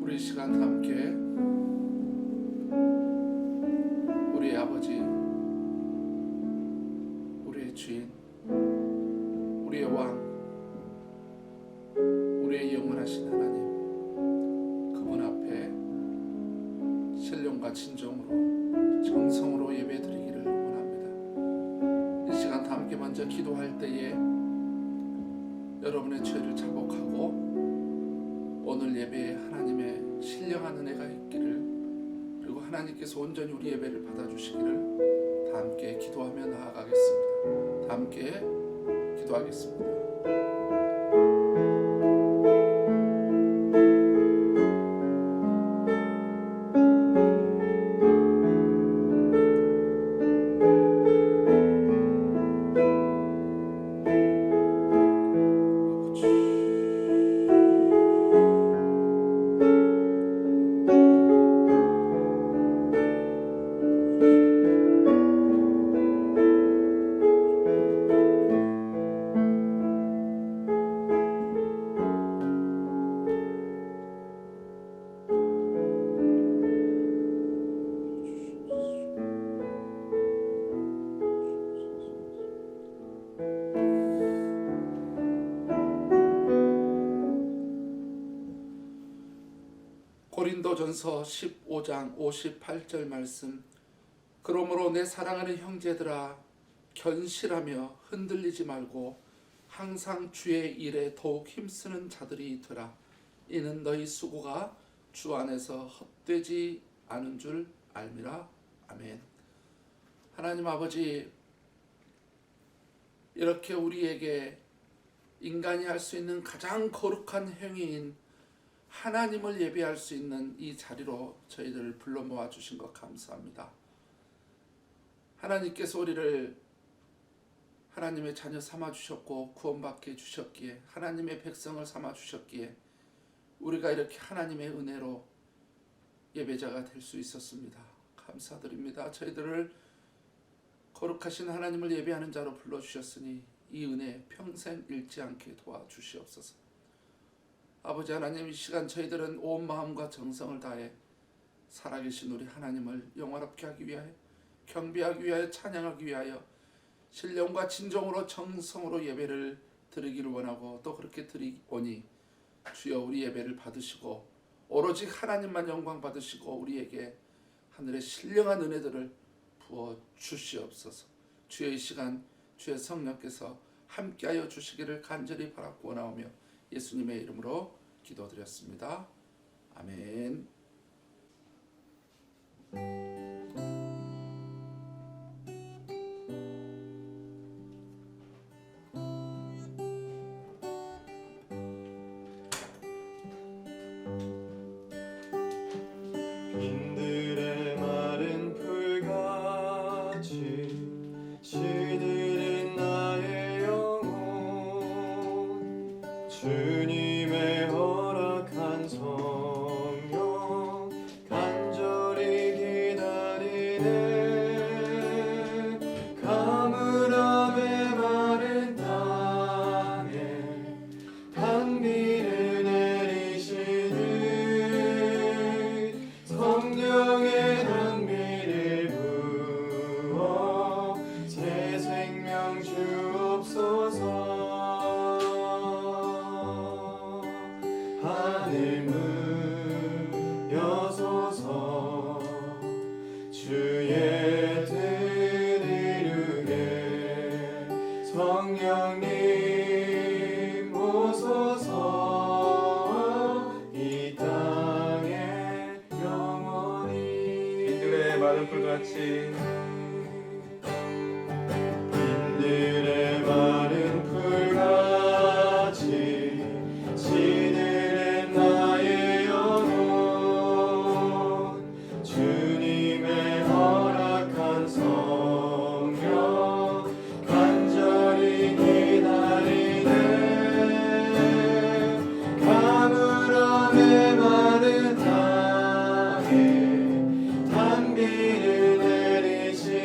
우리 이 시간 함께 우리의 아버지, 우리의 주인, 우리의 왕, 우리의 영원하신 하나님, 그분 앞에 신령과 진정으로 정성으로 예배드리기를 원합니다. 이 시간 함께 먼저 기도할 때에 여러분의 죄를 자복하고 오늘 예배에 하나님의 신령한 은혜가 있기를, 그리고 하나님께서 온전히 우리 예배를 받아주시기를 다 함께 기도하며 나아가겠습니다. 다 함께 기도하겠습니다. 고린도전서 15장 58절 말씀. 그러므로 내 사랑하는 형제들아, 견실하며 흔들리지 말고 항상 주의 일에 더욱 힘쓰는 자들이 되라. 이는 너희 수고가 주 안에서 헛되지 않은 줄 알미라. 아멘. 하나님 아버지, 이렇게 우리에게 인간이 할 수 있는 가장 거룩한 행위인 하나님을 예배할 수 있는 이 자리로 저희들을 불러 모아 주신 것 감사합니다. 하나님께서 우리를 하나님의 자녀 삼아 주셨고 구원받게 주셨기에, 하나님의 백성을 삼아 주셨기에 우리가 이렇게 하나님의 은혜로 예배자가 될 수 있었습니다. 감사드립니다. 저희들을 거룩하신 하나님을 예배하는 자로 불러주셨으니 이 은혜 평생 잃지 않게 도와주시옵소서. 아버지 하나님, 이 시간 저희들은 온 마음과 정성을 다해 살아계신 우리 하나님을 영화롭게 하기 위하여, 경배하기 위하여, 찬양하기 위하여 신령과 진정으로 정성으로 예배를 드리기를 원하고 또 그렇게 드리오니 주여 우리 예배를 받으시고 오로지 하나님만 영광 받으시고 우리에게 하늘의 신령한 은혜들을 부어 주시옵소서. 주여 이 시간 주의 성령께서 함께하여 주시기를 간절히 바라고 원하오며 예수님의 이름으로 기도드렸습니다. 아멘. 빈들의 마른 풀같이 시들은 나의 영혼, 주님의 허락한 성령 간절히 기다리네. 가물함의 마른 땅에 단비를 내리시는 성령의 단비를 부어 새 생명 주옵소서. 하늘 문 여소서. 주의 뜻 이루게 성령님 오소서. 이 땅에 영원히. 빈들의 마른 풀같이 빈들의 마른 풀같이 시들은 나의 영혼, 주님의 허락한 성령 간절히 기다리네. 가물함의 마른 땅에 단비를 내리시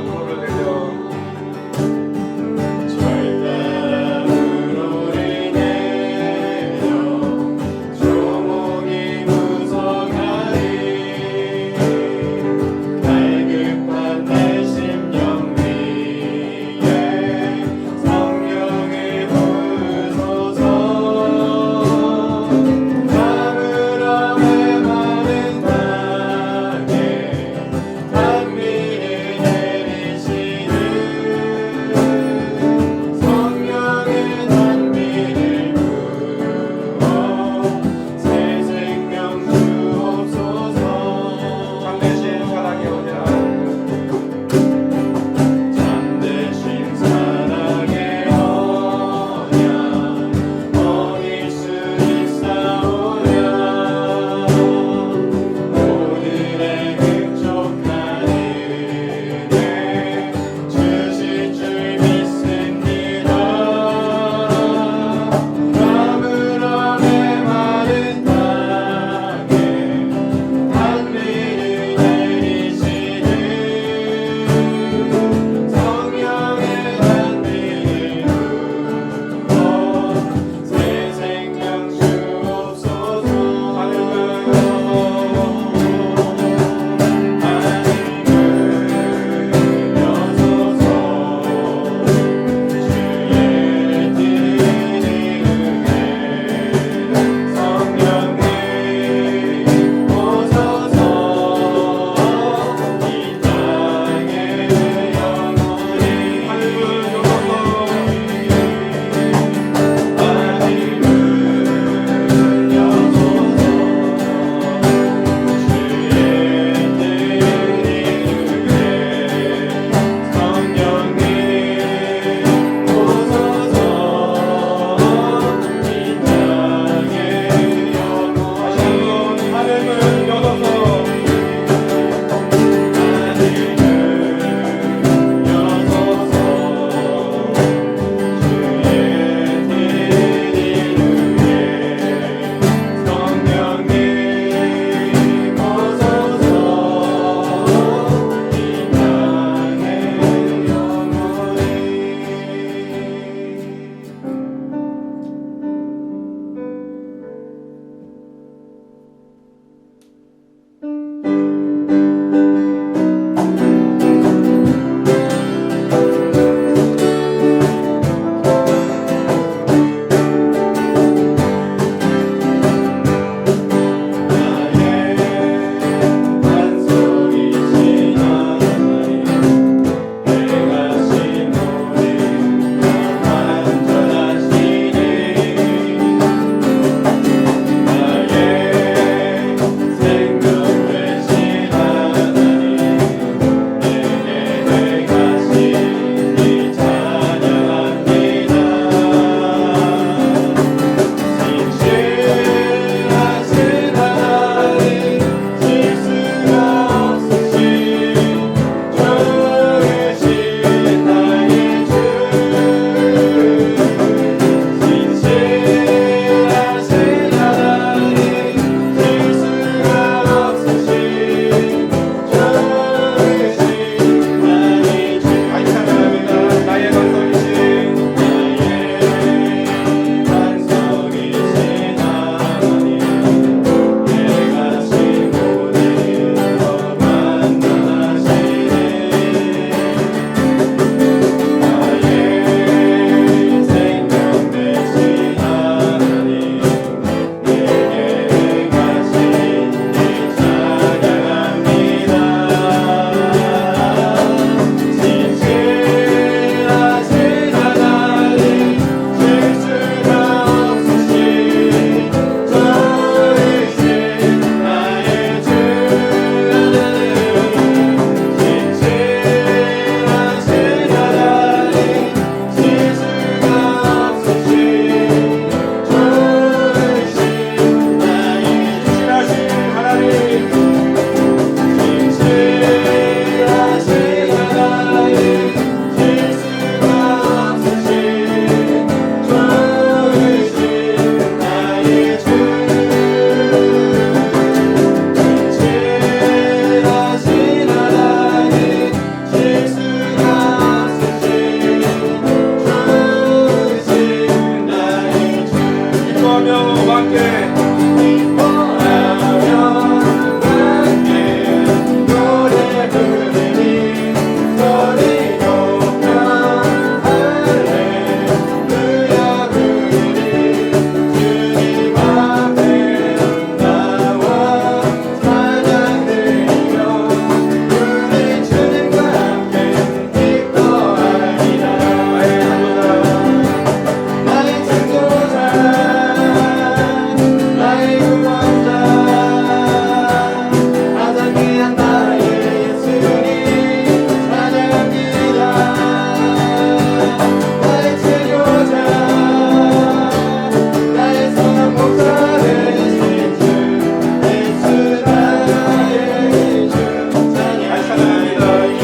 불을 내려 절단으로를 내려 조목이 무성하니 갈급한 내 심령 위에 성령을 부소서 가물함에 많은 땅에 단미를 내리시고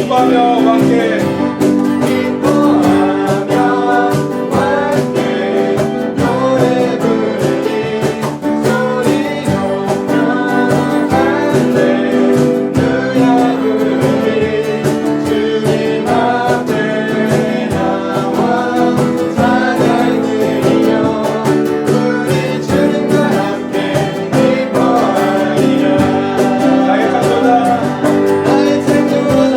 기뻐하며 함께 기뻐하며 함께 노래 부르니 소리 높여 할렐루야 부르니 주님 앞에 나와 찬양 드리며 우리 주님과 함께 기뻐하리라. 나의 창조자 나의 창조자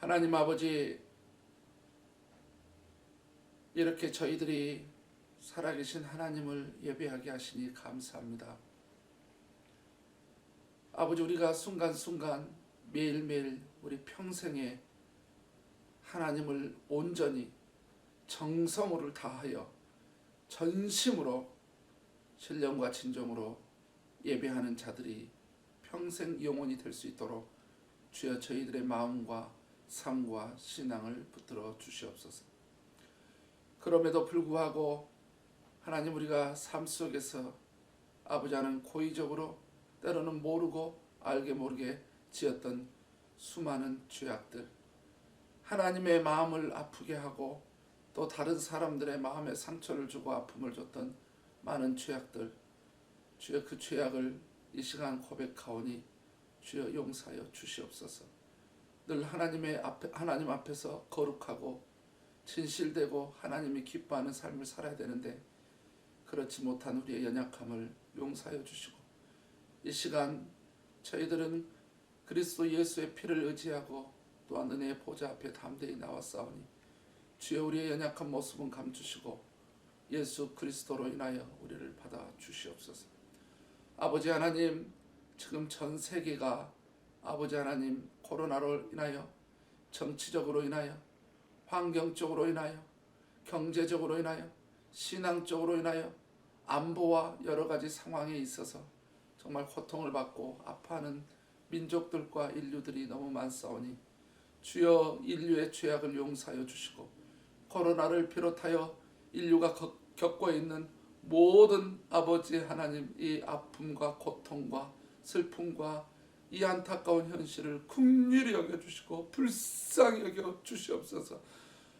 하나님 아버지, 이렇게 저희들이 살아계신 하나님을 예배하게 하시니 감사합니다. 아버지, 우리가 순간순간 매일매일 우리 평생에 하나님을 온전히 정성을 다하여 전심으로 신령과 진정으로 예배하는 자들이 평생 영원히 될 수 있도록 주여 저희들의 마음과 삶과 신앙을 붙들어 주시옵소서. 그럼에도 불구하고 하나님, 우리가 삶 속에서 아버지 하나님 고의적으로 때로는 모르고 알게 모르게 지었던 수많은 죄악들, 하나님의 마음을 아프게 하고 또 다른 사람들의 마음에 상처를 주고 아픔을 줬던 많은 죄악들, 주여 그 죄악을 이 시간 고백하오니 주여 용서하여 주시옵소서. 늘 하나님 앞에서 거룩하고 진실되고 하나님이 기뻐하는 삶을 살아야 되는데 그렇지 못한 우리의 연약함을 용서하여 주시고, 이 시간 저희들은 그리스도 예수의 피를 의지하고 또한 은혜의 보좌 앞에 담대히 나왔사오니 주여 우리의 연약한 모습은 감추시고 예수 그리스도로 인하여 우리를 받아 주시옵소서. 아버지 하나님, 지금 전 세계가 아버지 하나님 코로나로 인하여 정치적으로 인하여 환경적으로 인하여 경제적으로 인하여 신앙적으로 인하여 안보와 여러 가지 상황에 있어서 정말 고통을 받고 아파하는 민족들과 인류들이 너무 많사오니 주여 인류의 죄악을 용서하여 주시고 코로나를 비롯하여 인류가 겪고 있는 모든 아버지 하나님 이 아픔과 고통과 슬픔과 이 안타까운 현실을 긍휼히 여겨주시고 불쌍히 여겨주시옵소서.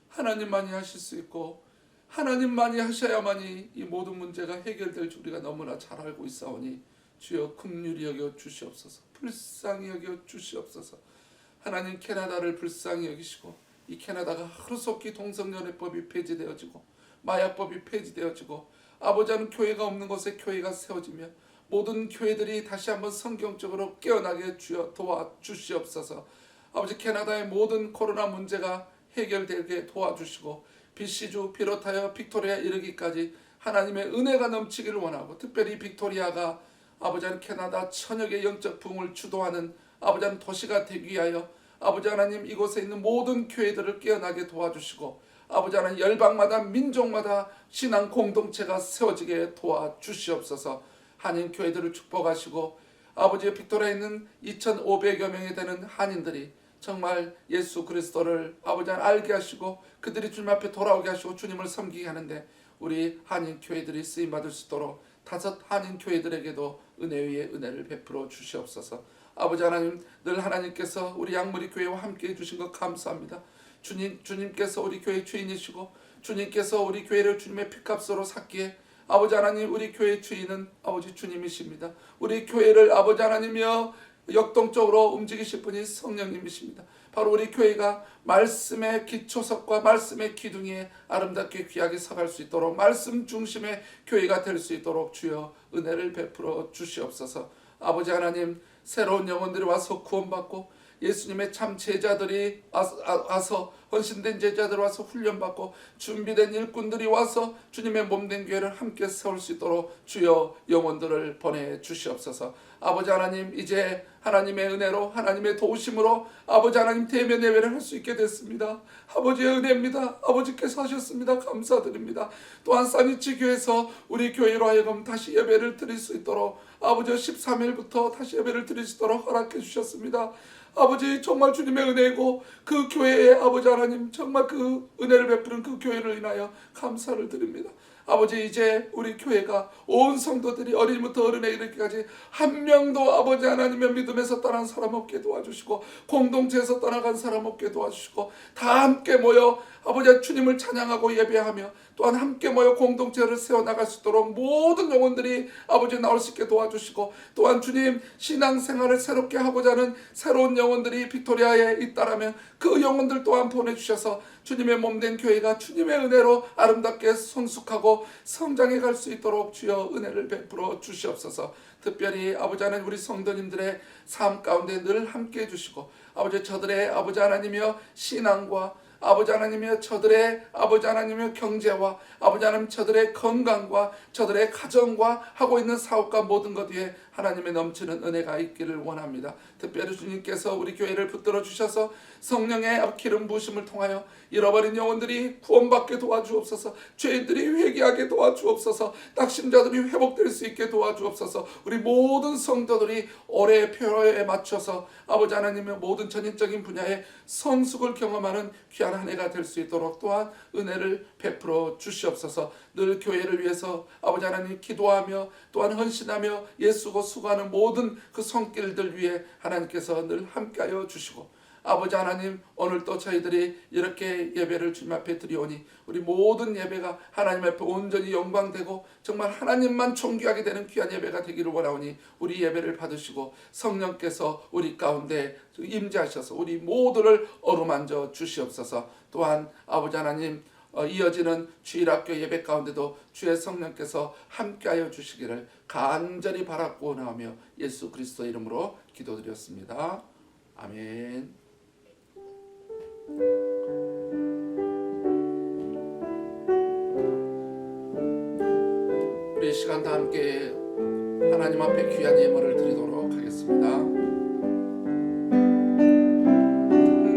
하나님만이 하실 수 있고 하나님만이 하셔야만이 이 모든 문제가 해결될 줄 우리가 너무나 잘 알고 있사오니 주여 긍휼히 여겨주시옵소서. 불쌍히 여겨주시옵소서. 하나님, 캐나다를 불쌍히 여기시고 이 캐나다가 하루속히 동성연애법이 폐지되어지고 마약법이 폐지되어지고 아버지 하나님 교회가 없는 곳에 교회가 세워지며 모든 교회들이 다시 한번 성경적으로 깨어나게 주여 도와주시옵소서. 아버지, 캐나다의 모든 코로나 문제가 해결되게 도와주시고 BC주 비롯하여 빅토리아 이르기까지 하나님의 은혜가 넘치기를 원하고, 특별히 빅토리아가 아버지 하나님 캐나다 천역의 영적 부흥을 주도하는 아버지 하나님 도시가 되기 위하여 아버지 하나님 이곳에 있는 모든 교회들을 깨어나게 도와주시고 아버지 하나님 열방마다 민족마다 신앙 공동체가 세워지게 도와주시옵소서. 한인 교회들을 축복하시고 아버지 빅토리아에 있는 2,500여 명이 되는 한인들이 정말 예수 그리스도를 아버지 하나님 알게 하시고 그들이 주님 앞에 돌아오게 하시고 주님을 섬기게 하는데 우리 한인 교회들이 쓰임 받을 수 있도록 5 한인 교회들에게도 은혜 위에 은혜를 베풀어 주시옵소서. 아버지 하나님, 늘 하나님께서 우리 양무리 교회와 함께 해주신 것 감사합니다. 주님께서 우리 교회 주인이시고 주님께서 우리 교회를 주님의 피값으로 샀기에 아버지 하나님, 우리 교회 주인은 아버지 주님이십니다. 우리 교회를 아버지 하나님이여 역동적으로 움직이실 분이 성령님이십니다. 바로 우리 교회가 말씀의 기초석과 말씀의 기둥에 아름답게 귀하게 서갈 수 있도록 말씀 중심의 교회가 될 수 있도록 주여 은혜를 베풀어 주시옵소서. 아버지 하나님, 새로운 영혼들이 와서 구원받고 예수님의 참 제자들이 와서 헌신된 제자들이 와서 훈련받고 준비된 일꾼들이 와서 주님의 몸된 교회를 함께 세울 수 있도록 주여 영혼들을 보내주시옵소서. 아버지 하나님, 이제 하나님의 은혜로 하나님의 도우심으로 아버지 하나님 대면 예배를 할 수 있게 됐습니다. 아버지의 은혜입니다. 아버지께서 하셨습니다. 감사드립니다. 또한 사니치 교회에서 우리 교회로 하여금 다시 예배를 드릴 수 있도록 아버지 13일부터 다시 예배를 드릴 수 있도록 허락해 주셨습니다. 아버지, 정말 주님의 은혜이고 그 교회에 아버지 하나님 정말 그 은혜를 베푸는 그 교회를 인하여 감사를 드립니다. 아버지, 이제 우리 교회가 온 성도들이 어린이부터 어른에 이르기까지 한 명도 아버지 하나님의 믿음에서 떠난 사람 없게 도와주시고 공동체에서 떠나간 사람 없게 도와주시고 다 함께 모여 아버지 주님을 찬양하고 예배하며 또한 함께 모여 공동체를 세워나갈 수 있도록 모든 영혼들이 아버지 나올 수 있게 도와주시고 또한 주님 신앙생활을 새롭게 하고자 하는 새로운 영혼들이 빅토리아에 있다라면 그 영혼들 또한 보내주셔서 주님의 몸된 교회가 주님의 은혜로 아름답게 성숙하고 믿음으로 성장해 갈 수 있도록 주여 은혜를 베풀어 주시옵소서. 특별히 아버지 하나님 우리 성도님들의 삶 가운데 늘 함께 해주시고 아버지 저들의 아버지 하나님이여 신앙과 아버지 하나님이여 저들의 아버지 하나님이여 경제와 아버지 하나님 저들의 건강과 저들의 가정과 하고 있는 사업과 모든 것 위에 하나님의 넘치는 은혜가 있기를 원합니다. 특별히 주님께서 우리 교회를 붙들어 주셔서 성령의 기름 부으심을 통하여 잃어버린 영혼들이 구원받게 도와주옵소서. 죄인들이 회개하게 도와주옵소서. 낙심자들이 회복될 수 있게 도와주옵소서. 우리 모든 성도들이 올해의 표에 맞춰서 아버지 하나님의 모든 전인적인 분야의 성숙을 경험하는 귀한 한 해가 될 수 있도록 또한 은혜를 베풀어 주시옵소서. 늘 교회를 위해서 아버지 하나님 기도하며 또한 헌신하며 예수고 수고하는 모든 그 손길들 위해 하나님께서 늘 함께하여 주시고 아버지 하나님 오늘도 저희들이 이렇게 예배를 주님 앞에 드리오니 우리 모든 예배가 하나님 앞에 온전히 영광되고 정말 하나님만 존귀하게 되는 귀한 예배가 되기를 원하오니 우리 예배를 받으시고 성령께서 우리 가운데 임재하셔서 우리 모두를 어루만져 주시옵소서. 또한 아버지 하나님 이어지는 주일학교 예배 가운데도 주의 성령께서 함께하여 주시기를 간절히 바라고 나오며 예수 그리스도 이름으로 기도드렸습니다. 아멘. 우리 시간 다 함께 하나님 앞에 귀한 예물을 드리도록 하겠습니다.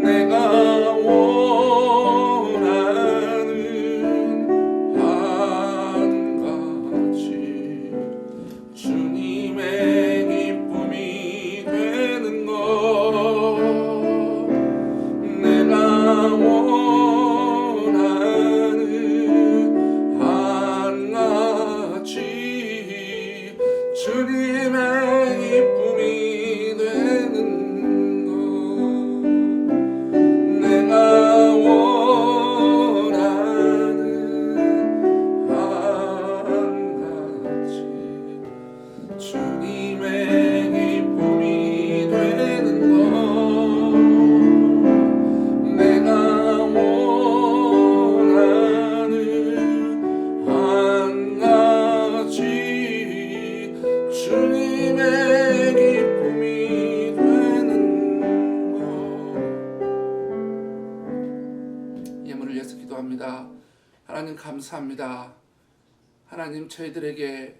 내가 원하는 한 가지 주님의 기쁨이 되는 것 내가 원하는 한 가지 주님의 기쁨이 되는 것 내가 원하는 한 가지 주님의 기쁨이 되는 것 내가 원하는 한 가지 주님의 기쁨이 되는 것 예물을 위해서 기도합니다. 하나님 감사합니다. 하나님 저희들에게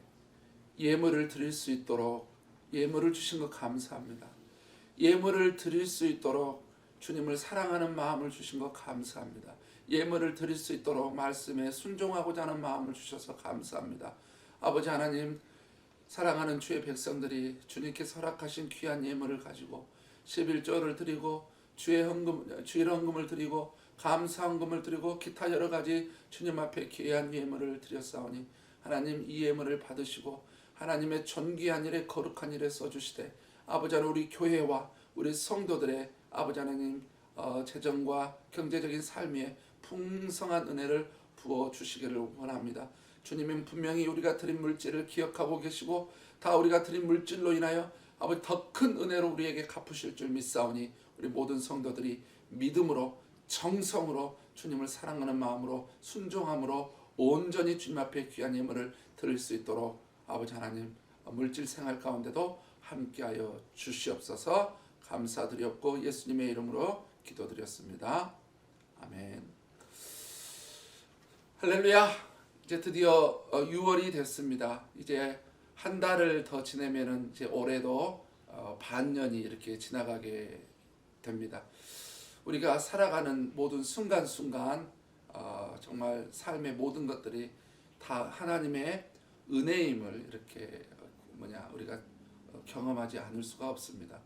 예물을 드릴 수 있도록 예물을 주신 것 감사합니다. 예물을 드릴 수 있도록 주님을 사랑하는 마음을 주신 것 감사합니다. 예물을 드릴 수 있도록 말씀에 순종하고자 하는 마음을 주셔서 감사합니다. 아버지 하나님 사랑하는 주의 백성들이 주님께서 허락하신 귀한 예물을 가지고 11조를 드리고 주일 헌금을 드리고 감사 헌금을 드리고 기타 여러 가지 주님 앞에 귀한 예물을 드렸사오니 하나님 이 예물을 받으시고 하나님의 존귀한 일에 거룩한 일에 써주시되 아버지 하나님 우리 교회와 우리 성도들의 아버지 하나님 재정과 경제적인 삶에 풍성한 은혜를 부어주시기를 원합니다. 주님은 분명히 우리가 드린 물질을 기억하고 계시고 다 우리가 드린 물질로 인하여 아버지 더 큰 은혜로 우리에게 갚으실 줄 믿사오니 우리 모든 성도들이 믿음으로 정성으로 주님을 사랑하는 마음으로 순종함으로 온전히 주님 앞에 귀한 예물을 드릴 수 있도록 아버지 하나님 물질 생활 가운데도 함께하여 주시옵소서. 감사드렸고 예수님의 이름으로 기도드렸습니다. 아멘. 할렐루야. 이제 드디어 6월이 됐습니다. 이제 한 달을 더 지내면은 이제 올해도 반년이 이렇게 지나가게 됩니다. 우리가 살아가는 모든 순간순간 정말 삶의 모든 것들이 다 하나님의 은혜임을 이렇게 우리가 경험하지 않을 수가 없습니다.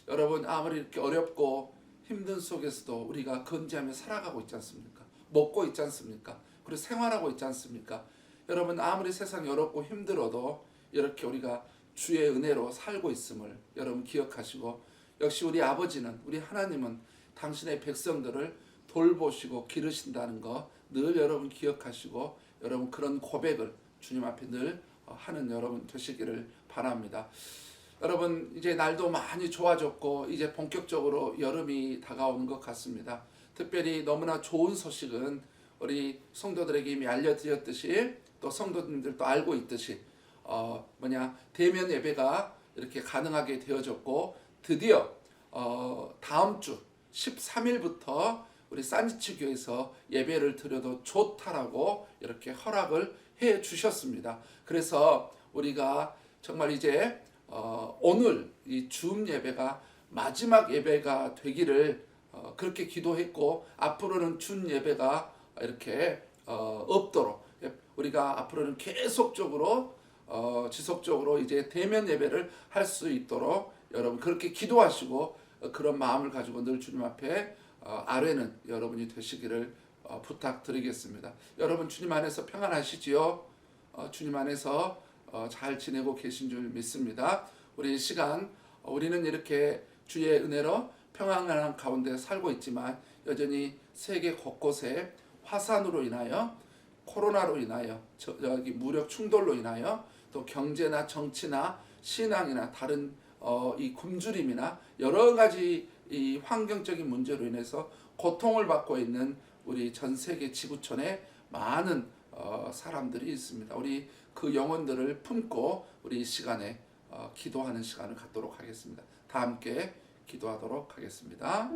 여러분 아무리 이렇게 어렵고 힘든 속에서도 우리가 건지하며 살아가고 있지 않습니까? 먹고 있지 않습니까? 그리고 생활하고 있지 않습니까? 여러분 아무리 세상이 어렵고 힘들어도 이렇게 우리가 주의 은혜로 살고 있음을 여러분 기억하시고 역시 우리 아버지는 우리 하나님은 당신의 백성들을 돌보시고 기르신다는 거 늘 여러분 기억하시고 여러분 그런 고백을 주님 앞에 늘 하는 여러분 되시기를 바랍니다. 여러분 이제 날도 많이 좋아졌고 이제 본격적으로 여름이 다가오는 것 같습니다. 특별히 너무나 좋은 소식은 우리 성도들에게 이미 알려드렸듯이 또 성도님들도 알고 있듯이 대면 예배가 이렇게 가능하게 되어졌고, 드디어 다음 주 13일부터 우리 산지치 교회에서 예배를 드려도 좋다라고 이렇게 허락을 해 주셨습니다. 그래서 우리가 정말 이제 오늘 이 줌 예배가 마지막 예배가 되기를 그렇게 기도했고, 앞으로는 줌 예배가 이렇게 없도록 우리가 앞으로는 계속적으로 지속적으로 이제 대면 예배를 할 수 있도록 여러분 그렇게 기도하시고 그런 마음을 가지고 늘 주님 앞에 아뢰는 여러분이 되시기를 부탁드리겠습니다. 여러분 주님 안에서 평안하시지요? 주님 안에서 잘 지내고 계신 줄 믿습니다. 우리 이 시간 우리는 이렇게 주의 은혜로 평안한 가운데 살고 있지만 여전히 세계 곳곳에 화산으로 인하여, 코로나로 인하여, 여기 무력 충돌로 인하여, 또 경제나 정치나 신앙이나 다른 이 굶주림이나 여러 가지 이 환경적인 문제로 인해서 고통을 받고 있는 우리 전 세계 지구촌에 많은 사람들이 있습니다. 우리 그 영혼들을 품고 우리 이 시간에 기도하는 시간을 갖도록 하겠습니다. 다 함께 기도하도록 하겠습니다.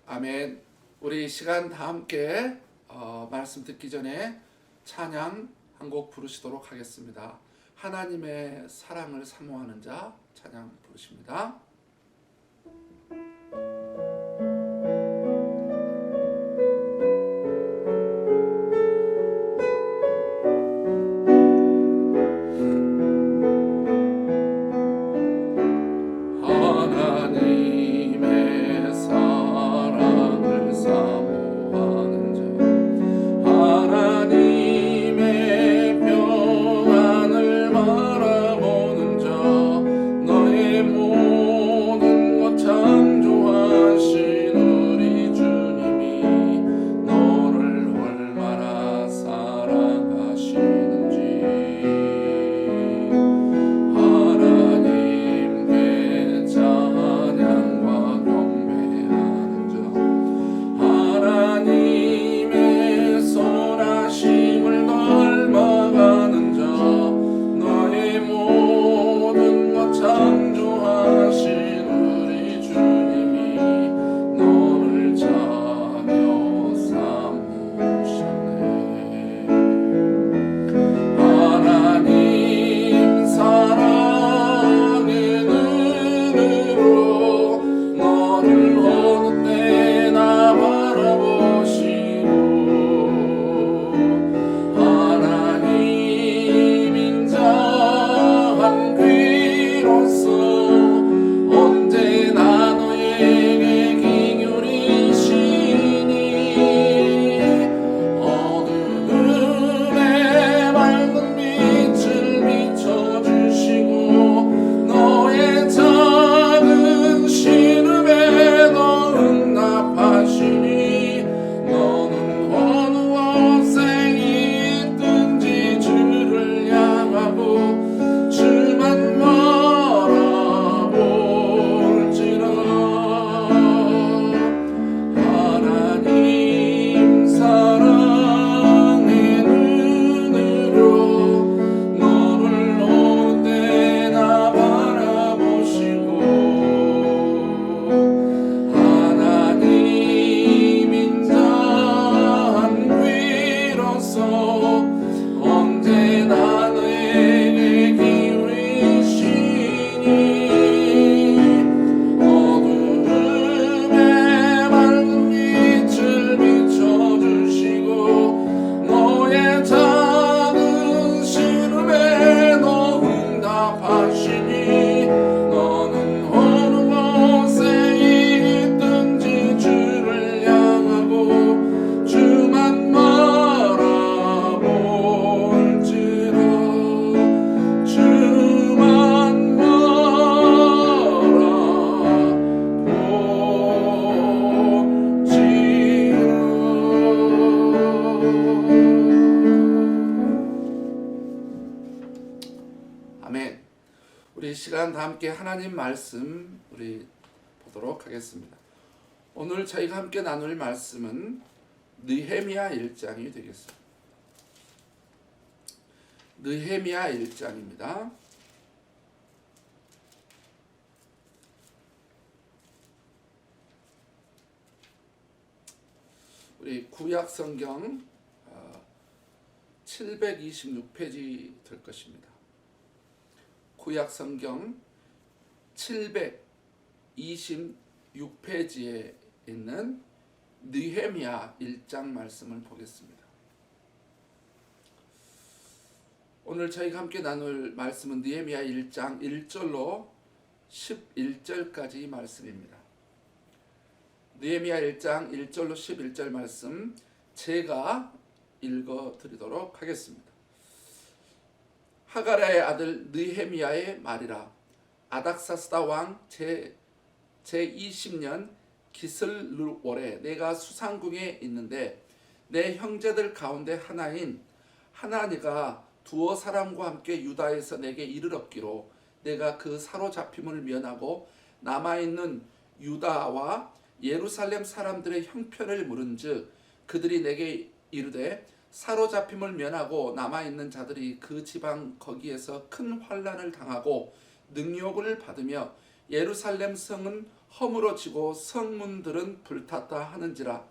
아멘. 우리 이 시간 다 함께 말씀 듣기 전에 찬양 한 곡 부르시도록 하겠습니다. 하나님의 사랑을 사모하는 자 찬양 부르십니다. 하나님의 사랑을 사모하는 자, 하나님의 평안을 바라보는 자, 너의 모든 것 창조하신 우리 시간 다 함께 하나님 말씀 우리 보도록 하겠습니다. 오늘 저희가 함께 나눌 말씀은 느헤미야 1장이 되겠습니다. 느헤미야 1장입니다. 우리 구약 성경 726페이지 될 것입니다. 구약 성경 726페이지에 있는 느헤미야 1장 말씀을 보겠습니다. 오늘 저희가 함께 나눌 말씀은 느헤미야 1장 1절로 11절까지 말씀입니다. 느헤미야 1장 1절로 11절 말씀 제가 읽어드리도록 하겠습니다. 하가랴의 아들 느헤미야의 말이라. 아닥사스다 왕 제20년 기슬월에 내가 수상궁에 있는데 내 형제들 가운데 하나인 하나니가 두어 사람과 함께 유다에서 내게 이를 얻기로 내가 그 사로잡힘을 면하고 남아있는 유다와 예루살렘 사람들의 형편을 물은즉 그들이 내게 이르되 사로잡힘을 면하고 남아있는 자들이 그 지방 거기에서 큰 환난을 당하고 능욕을 받으며 예루살렘 성은 허물어지고 성문들은 불탔다 하는지라.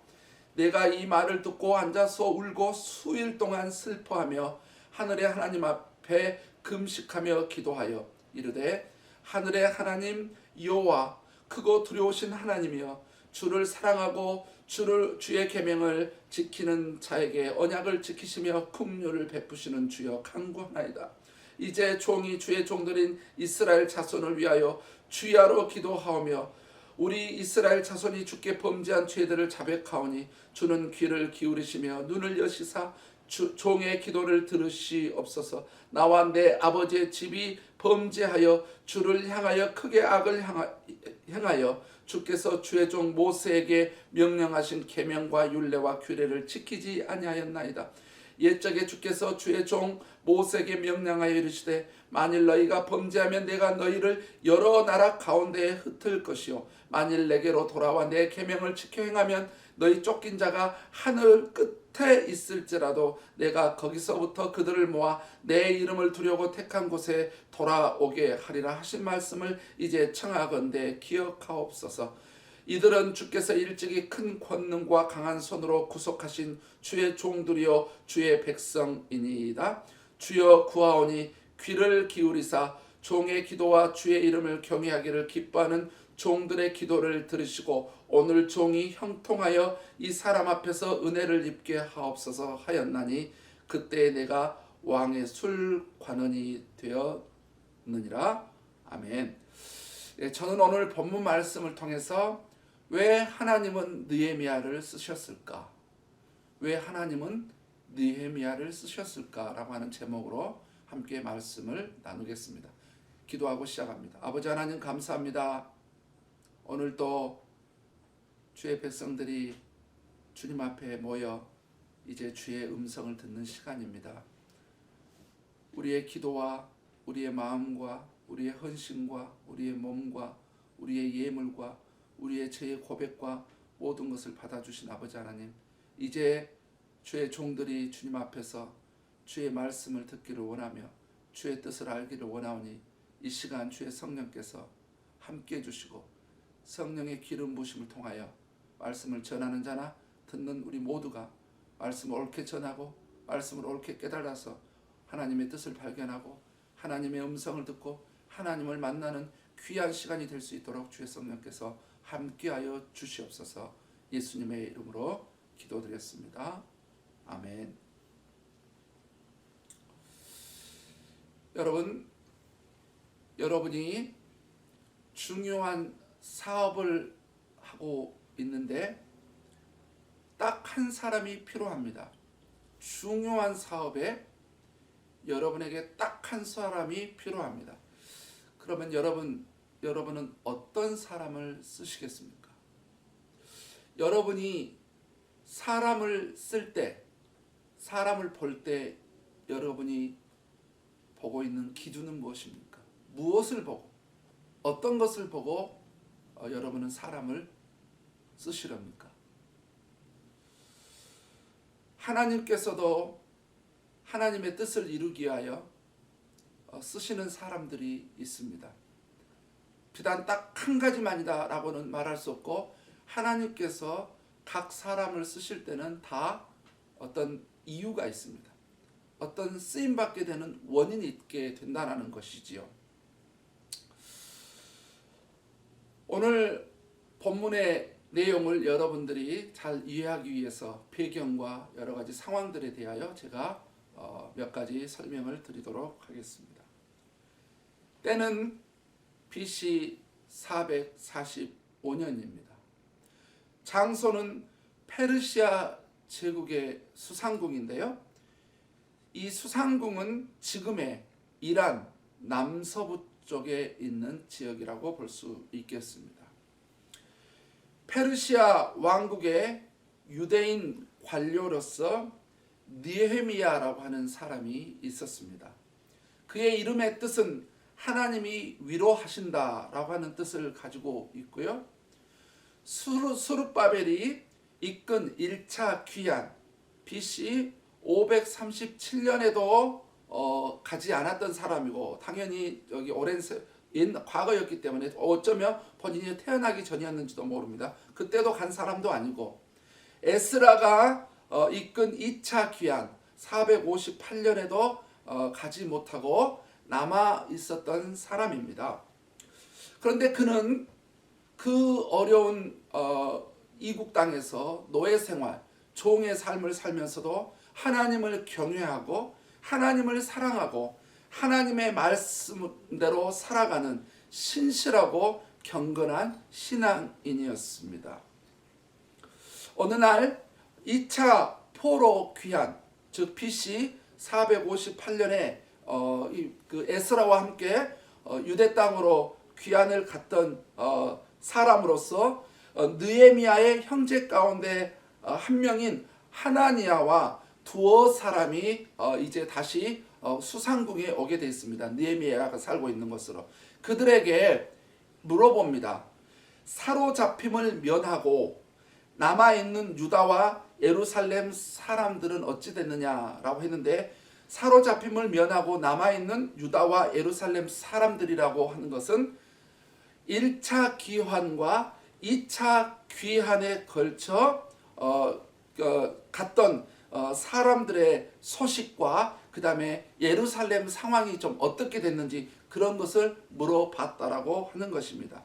내가 이 말을 듣고 앉아서 울고 수일 동안 슬퍼하며 하늘의 하나님 앞에 금식하며 기도하여 이르되 하늘의 하나님 여호와 크고 두려우신 하나님이여 주를 사랑하고 주의 계명을 지키는 자에게 언약을 지키시며 긍휼을 베푸시는 주여 간구하나이다. 이제 종이 주의 종들인 이스라엘 자손을 위하여 주야로 기도하오며 우리 이스라엘 자손이 주께 범죄한 죄들을 자백하오니 주는 귀를 기울이시며 눈을 여시사 종의 기도를 들으시옵소서. 나와 내 아버지의 집이 범죄하여 주를 향하여 크게 악을 행하여 주께서 주의 종 모세에게 명령하신 계명과 율례와 규례를 지키지 아니하였나이다. 옛적에 주께서 주의 종 모세에게 명령하여 이르시되 만일 너희가 범죄하면 내가 너희를 여러 나라 가운데에 흩을 것이요 만일 내게로 돌아와 내 계명을 지켜 행하면 너희 쫓긴 자가 하늘 끝에 있을지라도 내가 거기서부터 그들을 모아 내 이름을 두려고 택한 곳에 돌아오게 하리라 하신 말씀을 이제 청하건대 기억하옵소서. 이들은 주께서 일찍이 큰 권능과 강한 손으로 구속하신 주의 종들이요 주의 백성이니이다. 주여 구하오니 귀를 기울이사 종의 기도와 주의 이름을 경외하기를 기뻐하는 종들의 기도를 들으시고 오늘 종이 형통하여 이 사람 앞에서 은혜를 입게 하옵소서 하였나니 그때 내가 왕의 술관원이 되었느니라. 아멘. 저는 오늘 본문 말씀을 통해서 왜 하나님은 느헤미야를 쓰셨을까? 왜 하나님은 느헤미야를 쓰셨을까라고 하는 제목으로 함께 말씀을 나누겠습니다. 기도하고 시작합니다. 아버지 하나님 감사합니다. 오늘도 주의 백성들이 주님 앞에 모여 이제 주의 음성을 듣는 시간입니다. 우리의 기도와 우리의 마음과 우리의 헌신과 우리의 몸과 우리의 예물과 우리의 죄의 고백과 모든 것을 받아주신 아버지 하나님, 이제 주의 종들이 주님 앞에서 주의 말씀을 듣기를 원하며 주의 뜻을 알기를 원하오니 이 시간 주의 성령께서 함께 해주시고 성령의 기름 부으심을 통하여 말씀을 전하는 자나 듣는 우리 모두가 말씀을 옳게 전하고 말씀을 옳게 깨달아서 하나님의 뜻을 발견하고 하나님의 음성을 듣고 하나님을 만나는 귀한 시간이 될 수 있도록 주의 성령께서 함께하여 주시옵소서. 예수님의 이름으로 기도드렸습니다. 아멘. 여러분이 중요한 사업을 하고 있는데 딱 한 사람이 필요합니다. 중요한 사업에 여러분에게 딱 한 사람이 필요합니다. 그러면 여러분은 어떤 사람을 쓰시겠습니까? 여러분이 사람을 쓸 때, 사람을 볼 때 여러분이 보고 있는 기준은 무엇입니까? 무엇을 보고 어떤 것을 보고 여러분은 사람을 쓰시렵니까? 하나님께서도 하나님의 뜻을 이루기 위하여 쓰시는 사람들이 있습니다. 비단 딱 한 가지만이다 라고는 말할 수 없고, 하나님께서 각 사람을 쓰실 때는 다 어떤 이유가 있습니다. 어떤 쓰임받게 되는 원인이 있게 된다는 것이지요. 오늘 본문의 내용을 여러분들이 잘 이해하기 위해서 배경과 여러 가지 상황들에 대하여 제가 몇 가지 설명을 드리도록 하겠습니다. 때는 BC 445년입니다. 장소는 페르시아 제국의 수상궁인데요. 이 수상궁은 지금의 이란 남서부 쪽에 있는 지역이라고 볼 수 있겠습니다. 페르시아 왕국의 유대인 관료로서 느헤미야라고 하는 사람이 있었습니다. 그의 이름의 뜻은 하나님이 위로하신다라고 하는 뜻을 가지고 있고요. 스룹바벨이 이끈 1차 귀환 BC 537년에도 가지 않았던 사람이고, 당연히 여기 오랜 과거였기 때문에 어쩌면 본인이 태어나기 전이었는지도 모릅니다. 그때도 간 사람도 아니고, 에스라가 이끈 2차 귀환 458년에도 가지 못하고 남아 있었던 사람입니다. 그런데 그는 그 어려운 이국 땅에서 노예 생활, 종의 삶을 살면서도 하나님을 경외하고 하나님을 사랑하고 하나님의 말씀대로 살아가는 신실하고 경건한 신앙인이었습니다. 어느 날 2차 포로 귀환, 즉 BC 458년에 그 에스라와 함께 유대 땅으로 귀환을 갔던 사람으로서 느헤미야의 형제 가운데 한 명인 하나니야와 두어 사람이 이제 다시 수상궁에 오게 되어 있습니다. 느헤미야가 살고 있는 것으로. 그들에게 물어봅니다. 사로잡힘을 면하고 남아있는 유다와 예루살렘 사람들은 어찌 됐느냐라고 했는데, 사로잡힘을 면하고 남아있는 유다와 예루살렘 사람들이라고 하는 것은 1차 귀환과 2차 귀환에 걸쳐 갔던 사람들의 소식과 그 다음에 예루살렘 상황이 좀 어떻게 됐는지 그런 것을 물어봤다라고 하는 것입니다.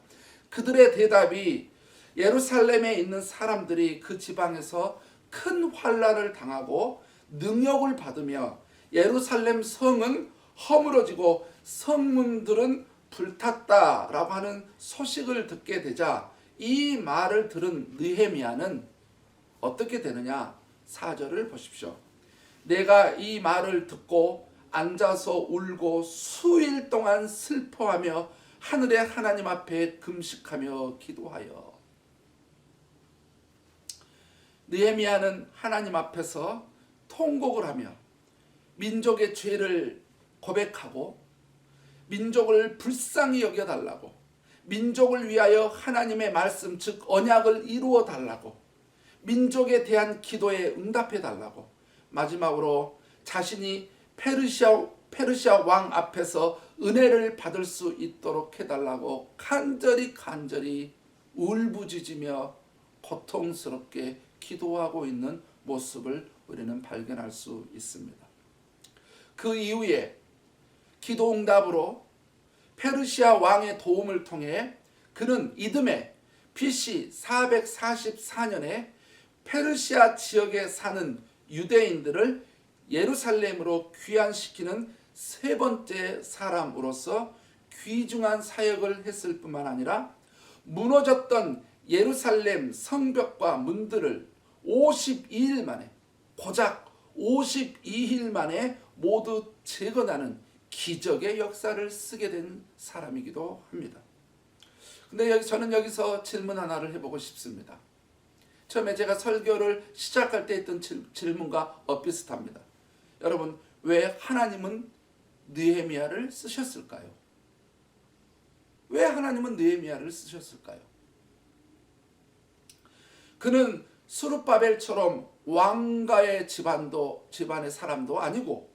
그들의 대답이 예루살렘에 있는 사람들이 그 지방에서 큰 환난을 당하고 능욕을 받으며 예루살렘 성은 허물어지고 성문들은 불탔다라고 하는 소식을 듣게 되자, 이 말을 들은 느헤미야는 어떻게 되느냐? 4절을 보십시오. 내가 이 말을 듣고 앉아서 울고 수일 동안 슬퍼하며 하늘의 하나님 앞에 금식하며 기도하여. 느헤미야는 하나님 앞에서 통곡을 하며 민족의 죄를 고백하고 민족을 불쌍히 여겨달라고, 민족을 위하여 하나님의 말씀 즉 언약을 이루어 달라고, 민족에 대한 기도에 응답해 달라고, 마지막으로 자신이 페르시아 왕 앞에서 은혜를 받을 수 있도록 해달라고 간절히 울부짖으며 고통스럽게 기도하고 있는 모습을 우리는 발견할 수 있습니다. 그 이후에 기도 응답으로 페르시아 왕의 도움을 통해 그는 이듬해 BC 444년에 페르시아 지역에 사는 유대인들을 예루살렘으로 귀환시키는 세 번째 사람으로서 귀중한 사역을 했을 뿐만 아니라 무너졌던 예루살렘 성벽과 문들을 52일 만에, 고작 52일 만에 모두 재건하는 기적의 역사를 쓰게 된 사람이기도 합니다. 근데 저는 여기서 질문 하나를 해보고 싶습니다. 처음에 제가 설교를 시작할 때 했던 질문과 엇비슷합니다. 여러분, 왜 하나님은 느헤미야를 쓰셨을까요? 왜 하나님은 느헤미야를 쓰셨을까요? 그는 스룹바벨처럼 왕가의 집안의 사람도 아니고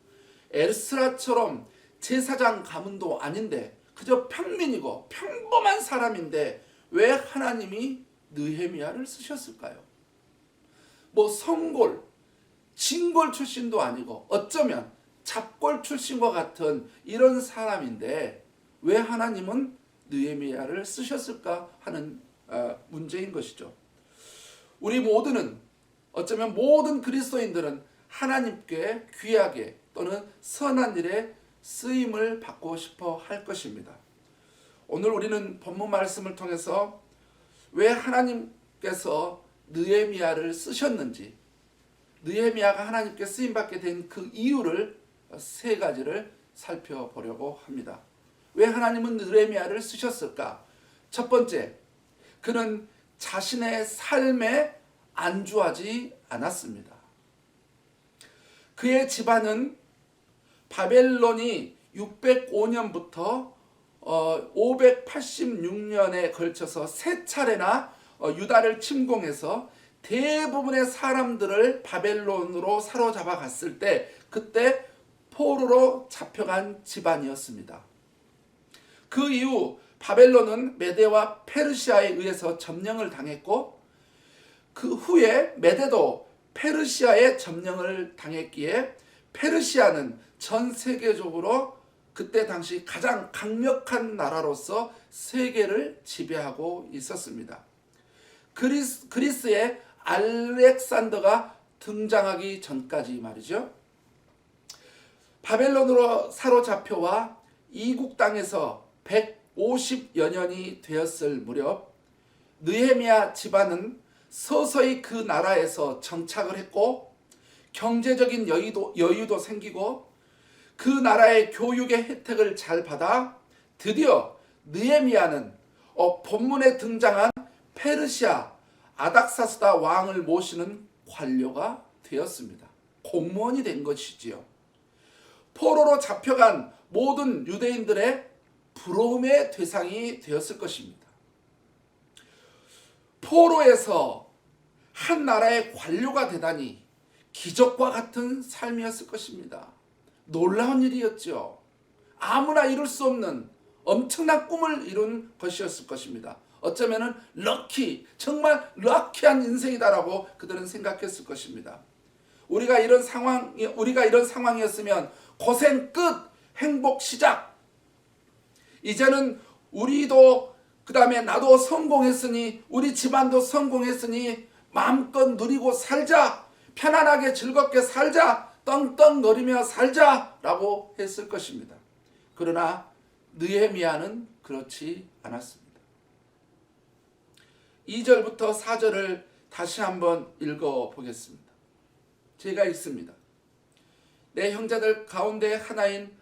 에스라처럼 제사장 가문도 아닌데 그저 평민이고 평범한 사람인데 왜 하나님이 느헤미야를 쓰셨을까요? 뭐 성골, 진골 출신도 아니고 어쩌면 잡골 출신과 같은 이런 사람인데 왜 하나님은 느헤미야를 쓰셨을까 하는 문제인 것이죠. 우리 모두는 어쩌면 모든 그리스도인들은 하나님께 귀하게 또는 선한 일에 쓰임을 받고 싶어 할 것입니다. 오늘 우리는 본문 말씀을 통해서 왜 하나님께서 느헤미야를 쓰셨는지, 느헤미야가 하나님께 쓰임받게 된 그 이유를 세 가지를 살펴보려고 합니다. 왜 하나님은 느헤미야를 쓰셨을까? 첫 번째, 그는 자신의 삶에 안주하지 않았습니다. 그의 집안은 바벨론이 605년부터 586년에 걸쳐서 세 차례나 유다를 침공해서 대부분의 사람들을 바벨론으로 사로잡아 갔을 때 그때 포로로 잡혀간 집안이었습니다. 그 이후 바벨론은 메대와 페르시아에 의해서 점령을 당했고 그 후에 메대도 페르시아의 점령을 당했기에 페르시아는 전 세계적으로 그때 당시 가장 강력한 나라로서 세계를 지배하고 있었습니다. 그리스의 알렉산더가 등장하기 전까지 말이죠. 바벨론으로 사로잡혀와 이국 땅에서 150여 년이 되었을 무렵 느헤미야 집안은 서서히 그 나라에서 정착을 했고 경제적인 여유도 생기고 그 나라의 교육의 혜택을 잘 받아 드디어 느헤미야는 본문에 등장한 페르시아 아닥사스다 왕을 모시는 관료가 되었습니다. 공무원이 된 것이지요. 포로로 잡혀간 모든 유대인들의 부러움의 대상이 되었을 것입니다. 포로에서 한 나라의 관료가 되다니 기적과 같은 삶이었을 것입니다. 놀라운 일이었죠. 아무나 이룰 수 없는 엄청난 꿈을 이룬 것이었을 것입니다. 어쩌면은 정말 럭키한 인생이다라고 그들은 생각했을 것입니다. 우리가 이런 상황이었으면 고생 끝, 행복 시작. 이제는 우리도 그 다음에 나도 성공했으니 우리 집안도 성공했으니 마음껏 누리고 살자, 편안하게 즐겁게 살자, 떵떵거리며 살자라고 했을 것입니다. 그러나 느헤미야는 그렇지 않았습니다. 2절부터 4절을 다시 한번 읽어보겠습니다. 제가 읽습니다. 내 형제들 가운데 하나인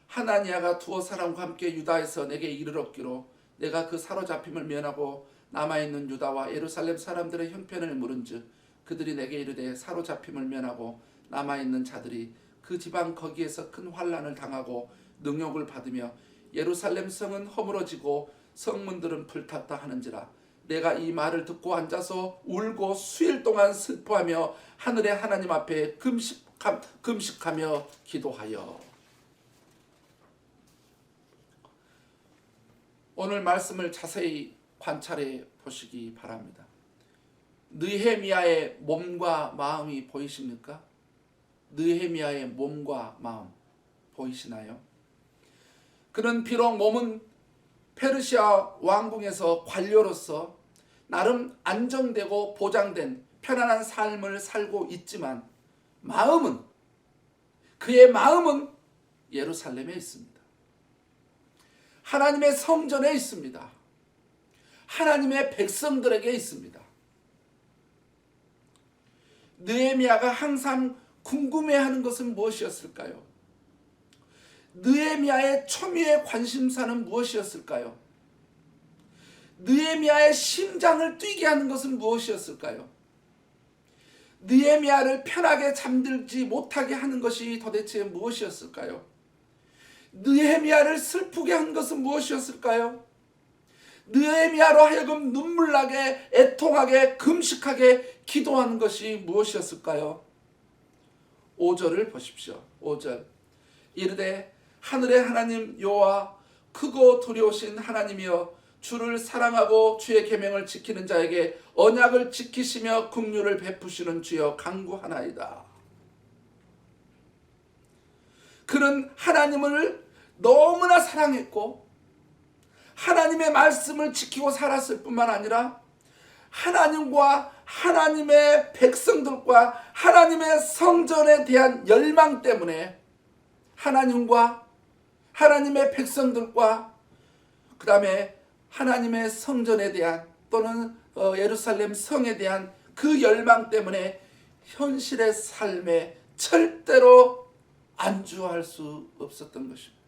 하나니아가 두어 사람과 함께 유다에서 내게 이르렀기로 내가 그 사로잡힘을 면하고 남아있는 유다와 예루살렘 사람들의 형편을 물은즉 그들이 내게 이르되 사로잡힘을 면하고 남아있는 자들이 그 지방 거기에서 큰 환난을 당하고 능욕을 받으며 예루살렘 성은 허물어지고 성문들은 불탔다 하는지라 내가 이 말을 듣고 앉아서 울고 수일 동안 슬퍼하며 하늘의 하나님 앞에 금식하며 기도하여. 오늘 말씀을 자세히 관찰해 보시기 바랍니다. 느헤미야의 몸과 마음이 보이십니까? 느헤미야의 몸과 마음 보이시나요? 그는 비록 몸은 페르시아 왕궁에서 관료로서 나름 안정되고 보장된 편안한 삶을 살고 있지만 그의 마음은 예루살렘에 있습니다. 하나님의 성전에 있습니다. 하나님의 백성들에게 있습니다. 느헤미야가 항상 궁금해하는 것은 무엇이었을까요? 느헤미야의 초미의 관심사는 무엇이었을까요? 느헤미야의 심장을 뛰게 하는 것은 무엇이었을까요? 느헤미야를 편하게 잠들지 못하게 하는 것이 도대체 무엇이었을까요? 느헤미야를 슬프게 한 것은 무엇이었을까요? 느헤미야로 하여금 눈물나게 애통하게 금식하게 기도하는 것이 무엇이었을까요? 5절을 보십시오. 5절 이르되 하늘의 하나님 여호와 크고 두려우신 하나님이여 주를 사랑하고 주의 계명을 지키는 자에게 언약을 지키시며 긍휼을 베푸시는 주여 간구하나이다. 그는 하나님을 너무나 사랑했고 하나님의 말씀을 지키고 살았을 뿐만 아니라 하나님과 하나님의 백성들과 하나님의 성전에 대한 열망 때문에 하나님과 하나님의 백성들과 그 다음에 하나님의 성전에 대한 또는 예루살렘 성에 대한 그 열망 때문에 현실의 삶에 절대로 안주할 수 없었던 것입니다.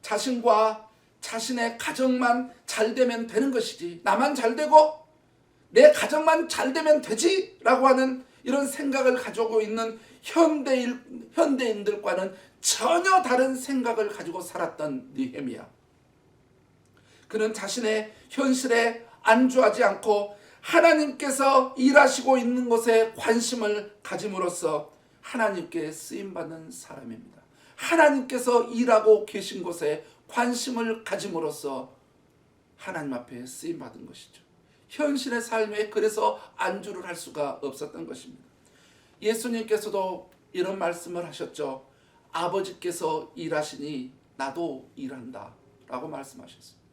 자신과 자신의 가정만 잘 되면 되는 것이지, 나만 잘 되고 내 가정만 잘 되면 되지 라고 하는 이런 생각을 가지고 있는 현대인들과는 전혀 다른 생각을 가지고 살았던 느헤미야. 그는 자신의 현실에 안주하지 않고 하나님께서 일하시고 있는 것에 관심을 가짐으로써 하나님께 쓰임받는 사람입니다. 하나님께서 일하고 계신 곳에 관심을 가짐으로써 하나님 앞에 쓰임받은 것이죠. 현실의 삶에 그래서 안주를 할 수가 없었던 것입니다. 예수님께서도 이런 말씀을 하셨죠. 아버지께서 일하시니 나도 일한다 라고 말씀하셨습니다.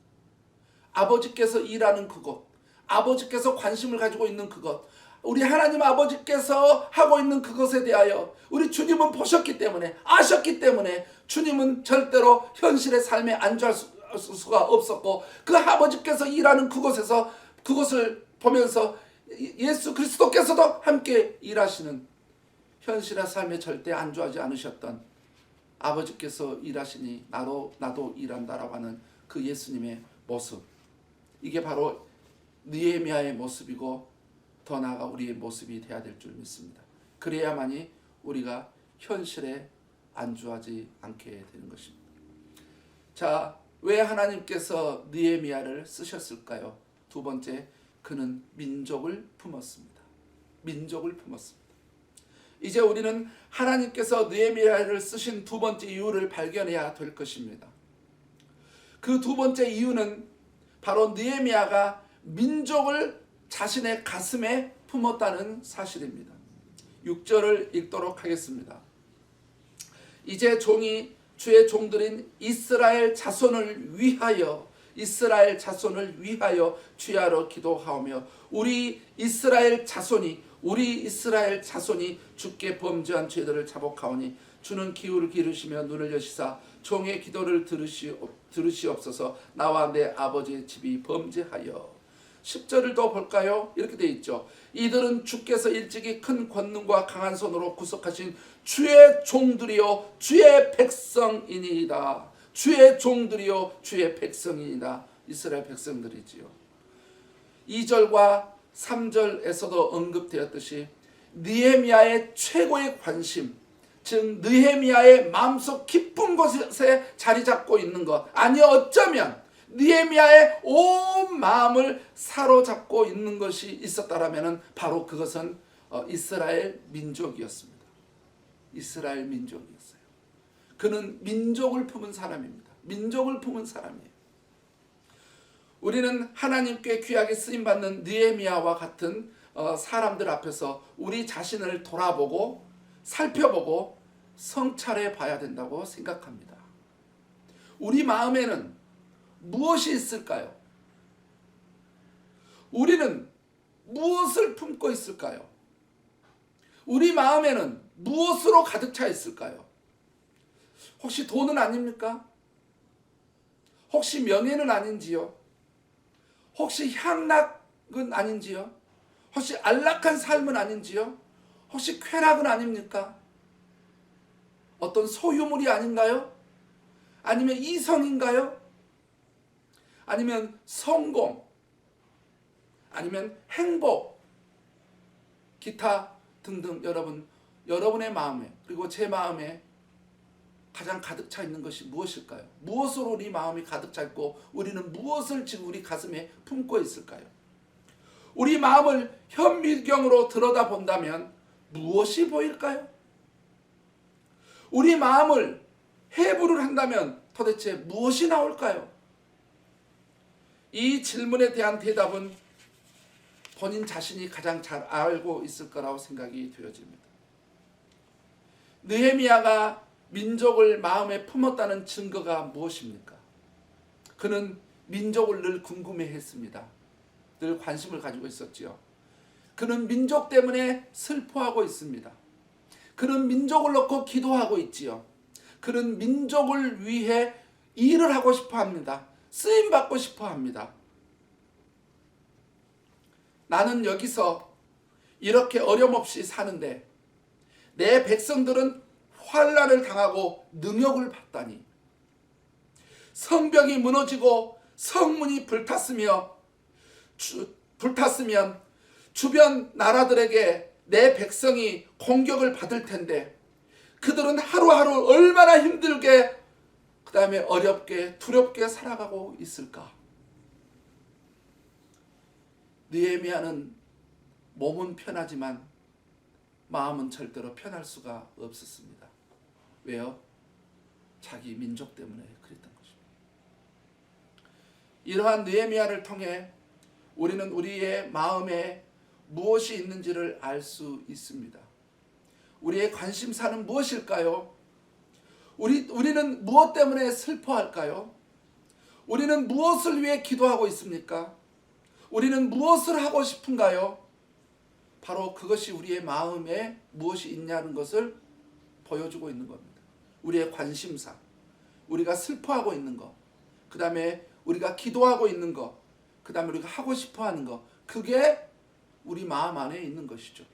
아버지께서 일하는 그곳, 아버지께서 관심을 가지고 있는 그것, 우리 하나님 아버지께서 하고 있는 그것에 대하여 우리 주님은 보셨기 때문에, 아셨기 때문에 주님은 절대로 현실의 삶에 안주할 수가 없었고, 그 아버지께서 일하는 그곳에서 그것을 보면서 예수 그리스도께서도 함께 일하시는, 현실의 삶에 절대 안주하지 않으셨던 아버지께서 일하시니 나도 일한다라고 하는 그 예수님의 모습, 이게 바로 느헤미야의 모습이고 더 나아가 우리의 모습이 되어야 될 줄 믿습니다. 그래야만이 우리가 현실에 안주하지 않게 되는 것입니다. 자, 왜 하나님께서 느헤미야를 쓰셨을까요? 두 번째, 그는 민족을 품었습니다. 민족을 품었습니다. 이제 우리는 하나님께서 느헤미야를 쓰신 두 번째 이유를 발견해야 될 것입니다. 그 두 번째 이유는 바로 느헤미야가 민족을 자신의 가슴에 품었다는 사실입니다. 6절을 읽도록 하겠습니다. 이제 종이 주의 종들인 이스라엘 자손을 위하여 주야로 기도하오며 우리 이스라엘 자손이 주께 범죄한 죄들을 자복하오니 주는 기울을 기르시며 눈을 여시사 종의 기도를 들으시옵소서. 나와 내 아버지의 집이 범죄하여. 10절을 더 볼까요? 이렇게 되어 있죠. 이들은 주께서 일찍이 큰 권능과 강한 손으로 구속하신 주의 종들이요 주의 백성이니이다. 주의 종들이요 주의 백성이니이다. 이스라엘 백성들이지요. 2절과 3절에서도 언급되었듯이 느헤미야의 최고의 관심, 즉 느헤미야의 마음속 깊은 곳에 자리 잡고 있는 것, 아니 어쩌면 느헤미야의 온 마음을 사로잡고 있는 것이 있었다라면 바로 그것은 이스라엘 민족이었습니다. 이스라엘 민족이었어요. 그는 민족을 품은 사람입니다. 민족을 품은 사람이에요. 우리는 하나님께 귀하게 쓰임받는 느헤미야와 같은 사람들 앞에서 우리 자신을 돌아보고 살펴보고 성찰해 봐야 된다고 생각합니다. 우리 마음에는 무엇이 있을까요? 우리는 무엇을 품고 있을까요? 우리 마음에는 무엇으로 가득 차 있을까요? 혹시 돈은 아닙니까? 혹시 명예는 아닌지요? 혹시 향락은 아닌지요? 혹시 안락한 삶은 아닌지요? 혹시 쾌락은 아닙니까? 어떤 소유물이 아닌가요? 아니면 이성인가요? 아니면 성공, 아니면 행복, 기타 등등 여러분의 마음에, 그리고 제 마음에 가장 가득 차 있는 것이 무엇일까요? 무엇으로 우리 마음이 가득 차 있고 우리는 무엇을 지금 우리 가슴에 품고 있을까요? 우리 마음을 현미경으로 들여다본다면 무엇이 보일까요? 우리 마음을 해부를 한다면 도대체 무엇이 나올까요? 이 질문에 대한 대답은 본인 자신이 가장 잘 알고 있을 거라고 생각이 되어집니다. 느헤미야가 민족을 마음에 품었다는 증거가 무엇입니까? 그는 민족을 늘 궁금해했습니다. 늘 관심을 가지고 있었지요. 그는 민족 때문에 슬퍼하고 있습니다. 그는 민족을 놓고 기도하고 있지요. 그는 민족을 위해 일을 하고 싶어 합니다. 쓰임 받고 싶어 합니다. 나는 여기서 이렇게 어려움없이 사는데 내 백성들은 환난을 당하고 능욕을 받다니, 성벽이 무너지고 성문이 불탔으면 주변 나라들에게 내 백성이 공격을 받을 텐데 그들은 하루하루 얼마나 힘들게 그 다음에 어렵게 두렵게 살아가고 있을까? 느헤미야는 몸은 편하지만 마음은 절대로 편할 수가 없었습니다. 왜요? 자기 민족 때문에 그랬던 것입니다. 이러한 느헤미야를 통해 우리는 우리의 마음에 무엇이 있는지를 알 수 있습니다. 우리의 관심사는 무엇일까요? 우리는 무엇 때문에 슬퍼할까요? 우리는 무엇을 위해 기도하고 있습니까? 우리는 무엇을 하고 싶은가요? 바로 그것이 우리의 마음에 무엇이 있냐는 것을 보여주고 있는 겁니다. 우리의 관심사, 우리가 슬퍼하고 있는 것, 그 다음에 우리가 기도하고 있는 것, 그 다음에 우리가 하고 싶어하는 것, 그게 우리 마음 안에 있는 것이죠.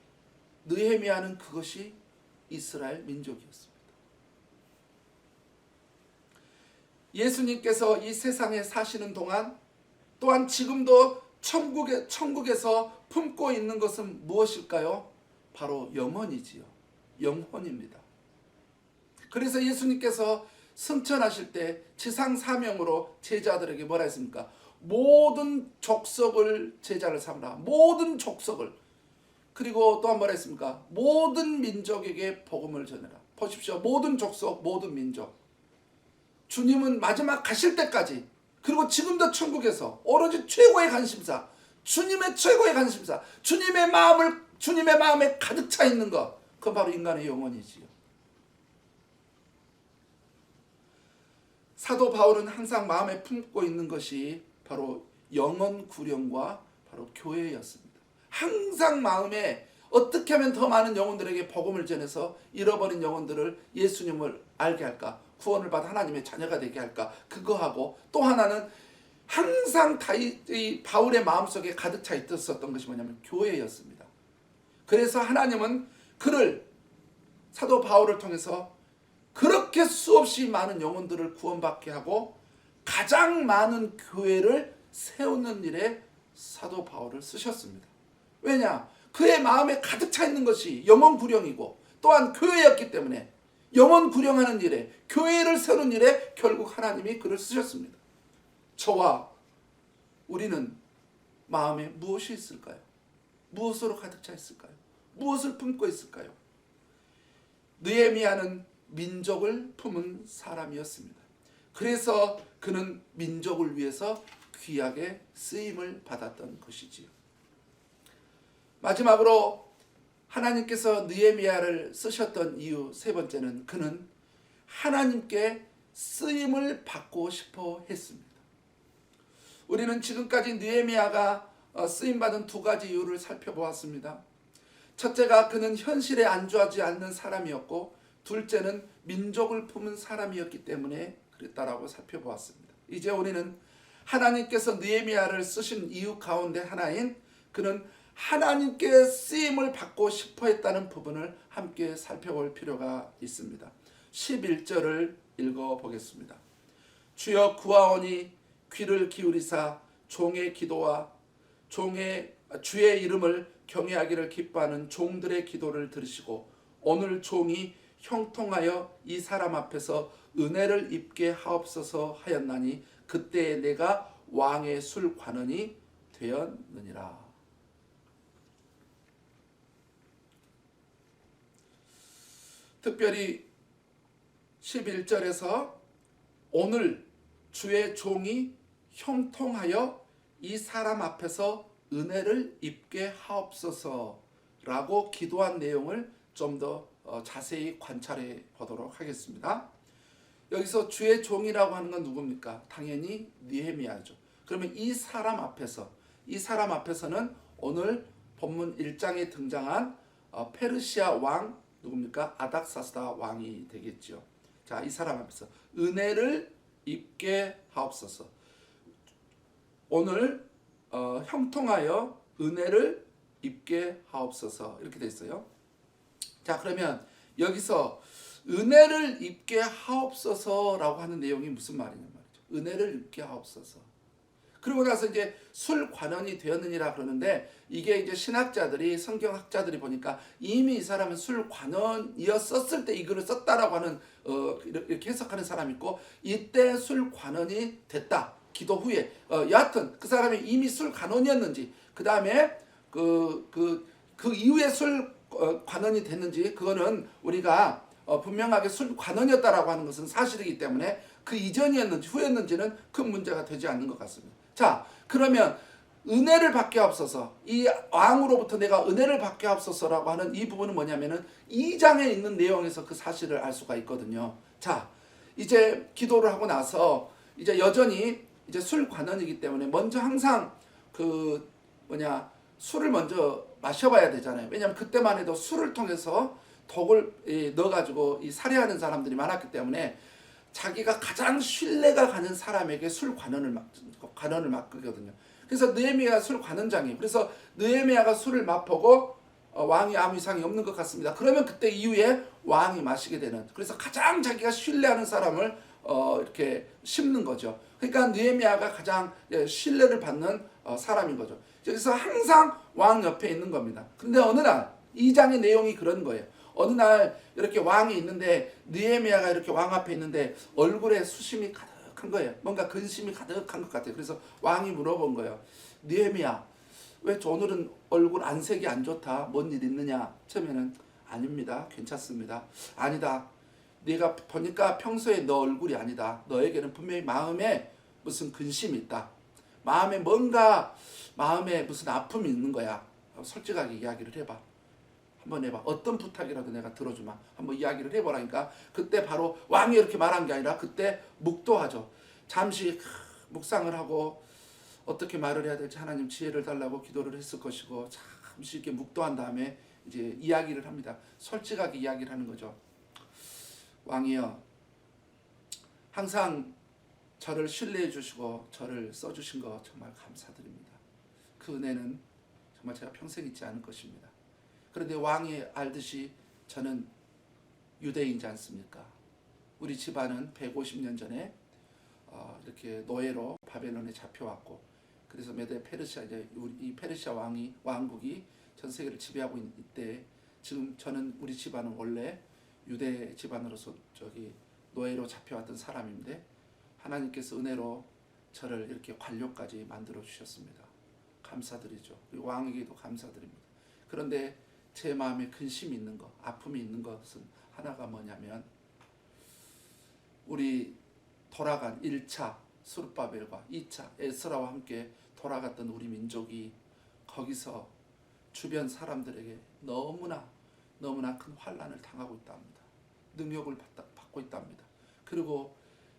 느헤미야는 그것이 이스라엘 민족이었습니다. 예수님께서 이 세상에 사시는 동안 또한 지금도 천국에서 품고 있는 것은 무엇일까요? 바로 영혼이지요. 영혼입니다. 그래서 예수님께서 승천하실 때 지상 사명으로 제자들에게 뭐라 했습니까? 모든 족속을 제자를 삼으라. 모든 족속을. 그리고 또한 뭐라 했습니까? 모든 민족에게 복음을 전해라. 보십시오. 모든 족속, 모든 민족. 주님은 마지막 가실 때까지, 그리고 지금도 천국에서 오로지 최고의 관심사, 주님의 최고의 관심사, 주님의 마음에 가득 차 있는 것, 그건 바로 인간의 영혼이지요. 사도 바울은 항상 마음에 품고 있는 것이 바로 영혼 구령과 바로 교회였습니다. 항상 마음에 어떻게 하면 더 많은 영혼들에게 복음을 전해서 잃어버린 영혼들을 예수님을 알게 할까, 구원을 받아 하나님의 자녀가 되게 할까, 그거하고 또 하나는 항상 바울의 마음속에 가득 차 있었던 것이 뭐냐면 교회였습니다. 그래서 하나님은 그를, 사도 바울을 통해서 그렇게 수없이 많은 영혼들을 구원받게 하고 가장 많은 교회를 세우는 일에 사도 바울을 쓰셨습니다. 왜냐? 그의 마음에 가득 차 있는 것이 영혼 구령이고 또한 교회였기 때문에 영혼 구령하는 일에, 교회를 세우는 일에 결국 하나님이 그를 쓰셨습니다. 저와 우리는 마음에 무엇이 있을까요? 무엇으로 가득 차 있을까요? 무엇을 품고 있을까요? 느헤미야는 민족을 품은 사람이었습니다. 그래서 그는 민족을 위해서 귀하게 쓰임을 받았던 것이지요. 마지막으로 하나님께서 느헤미야를 쓰셨던 이유 세 번째는 그는 하나님께 쓰임을 받고 싶어 했습니다. 우리는 지금까지 느헤미야가 쓰임받은 두 가지 이유를 살펴보았습니다. 첫째가 그는 현실에 안주하지 않는 사람이었고, 둘째는 민족을 품은 사람이었기 때문에 그랬다라고 살펴보았습니다. 이제 우리는 하나님께서 느헤미야를 쓰신 이유 가운데 하나인 그는 하나님께 쓰임을 받고 싶어 했다는 부분을 함께 살펴볼 필요가 있습니다. 11절을 읽어보겠습니다. 주여 구하오니 귀를 기울이사 종의 기도와 주의 이름을 경외하기를 기뻐하는 종들의 기도를 들으시고 오늘 종이 형통하여 이 사람 앞에서 은혜를 입게 하옵소서 하였나니 그때에 내가 왕의 술관원이 되었느니라. 특별히 11절에서 오늘 주의 종이 형통하여 이 사람 앞에서 은혜를 입게 하옵소서라고 기도한 내용을 좀 더 자세히 관찰해 보도록 하겠습니다. 여기서 주의 종이라고 하는 건 누굽니까? 당연히 느헤미야죠. 그러면 이 사람 앞에서는 오늘 본문 1장에 등장한 페르시아 왕 누굽니까? 아닥사스다 왕이 되겠죠. 자, 이 사람 앞에서 은혜를 입게 하옵소서. 오늘 형통하여 은혜를 입게 하옵소서 이렇게 돼 있어요. 자, 그러면 여기서 은혜를 입게 하옵소서라고 하는 내용이 무슨 말이냐 말이죠. 은혜를 입게 하옵소서. 그리고 나서 이제 술관원이 되었느니라 그러는데 이게 이제 신학자들이 성경학자들이 보니까 이미 이 사람은 술관원이었을 때 이 글을 썼다라고 하는 이렇게 해석하는 사람이 있고 이때 술관원이 됐다. 기도 후에 여하튼 그 사람이 이미 술관원이었는지 그 다음에 그 이후에 술관원이 됐는지 그거는 우리가 분명하게 술관원이었다라고 하는 것은 사실이기 때문에 그 이전이었는지 후였는지는 큰 문제가 되지 않는 것 같습니다. 자, 그러면 은혜를 받게 하옵소서. 이 왕으로부터 내가 은혜를 받게 하옵소서라고 하는 이 부분은 뭐냐면은 2장에 있는 내용에서 그 사실을 알 수가 있거든요. 자, 이제 기도를 하고 나서 이제 여전히 이제 술관원이기 때문에 먼저 항상 술을 먼저 마셔봐야 되잖아요. 왜냐하면 그때만 해도 술을 통해서 독을 넣어가지고 살해하는 사람들이 많았기 때문에 자기가 가장 신뢰가 가는 사람에게 술관원을 맡기거든요. 그래서 느헤미야가 술관원장이에요. 그래서 느헤미야가 술을 맛보고 왕이 아무 이상이 없는 것 같습니다. 그러면 그때 이후에 왕이 마시게 되는. 그래서 가장 자기가 신뢰하는 사람을 이렇게 심는 거죠. 그러니까 느헤미야가 가장 신뢰를 받는 사람인 거죠. 그래서 항상 왕 옆에 있는 겁니다. 근데 어느 날 2장의 내용이 그런 거예요. 어느 날 이렇게 왕이 있는데 느헤미야가 이렇게 왕 앞에 있는데 얼굴에 수심이 가득한 거예요. 뭔가 근심이 가득한 것 같아요. 그래서 왕이 물어본 거예요. 느헤미야, 왜 오늘은 얼굴 안색이 안 좋다? 뭔 일 있느냐? 처음에는 아닙니다. 괜찮습니다. 아니다. 네가 보니까 평소에 너 얼굴이 아니다. 너에게는 분명히 마음에 무슨 근심이 있다. 마음에 무슨 아픔이 있는 거야. 솔직하게 이야기를 해봐. 한번 해봐. 어떤 부탁이라도 내가 들어주마. 한번 이야기를 해보라니까. 그때 바로 왕이 이렇게 말한 게 아니라 그때 묵도하죠. 잠시 묵상을 하고 어떻게 말을 해야 될지 하나님 지혜를 달라고 기도를 했을 것이고 잠시 이렇게 묵도한 다음에 이제 이야기를 합니다. 솔직하게 이야기를 하는 거죠. 왕이여, 항상 저를 신뢰해 주시고 저를 써주신 거 정말 감사드립니다. 그 은혜는 정말 제가 평생 잊지 않을 것입니다. 그런데 왕이 알듯이 저는 유대인이지 않습니까? 우리 집안은 150년 전에 이렇게 노예로 바벨론에 잡혀왔고, 그래서 메데 페르시아 이 페르시아 왕국이 전 세계를 지배하고 있을 때 지금 우리 집안은 원래 유대 집안으로서 노예로 잡혀왔던 사람인데 하나님께서 은혜로 저를 이렇게 관료까지 만들어 주셨습니다. 감사드리죠. 그리고 왕에게도 감사드립니다. 그런데 제 마음에 근심이 있는 것, 아픔이 있는 것은 하나가 뭐냐면 우리 돌아간 1차 스룹바벨과 2차 에스라와 함께 돌아갔던 우리 민족이 거기서 주변 사람들에게 너무나 큰 환난을 당하고 있답니다. 능욕을 받고 있답니다. 그리고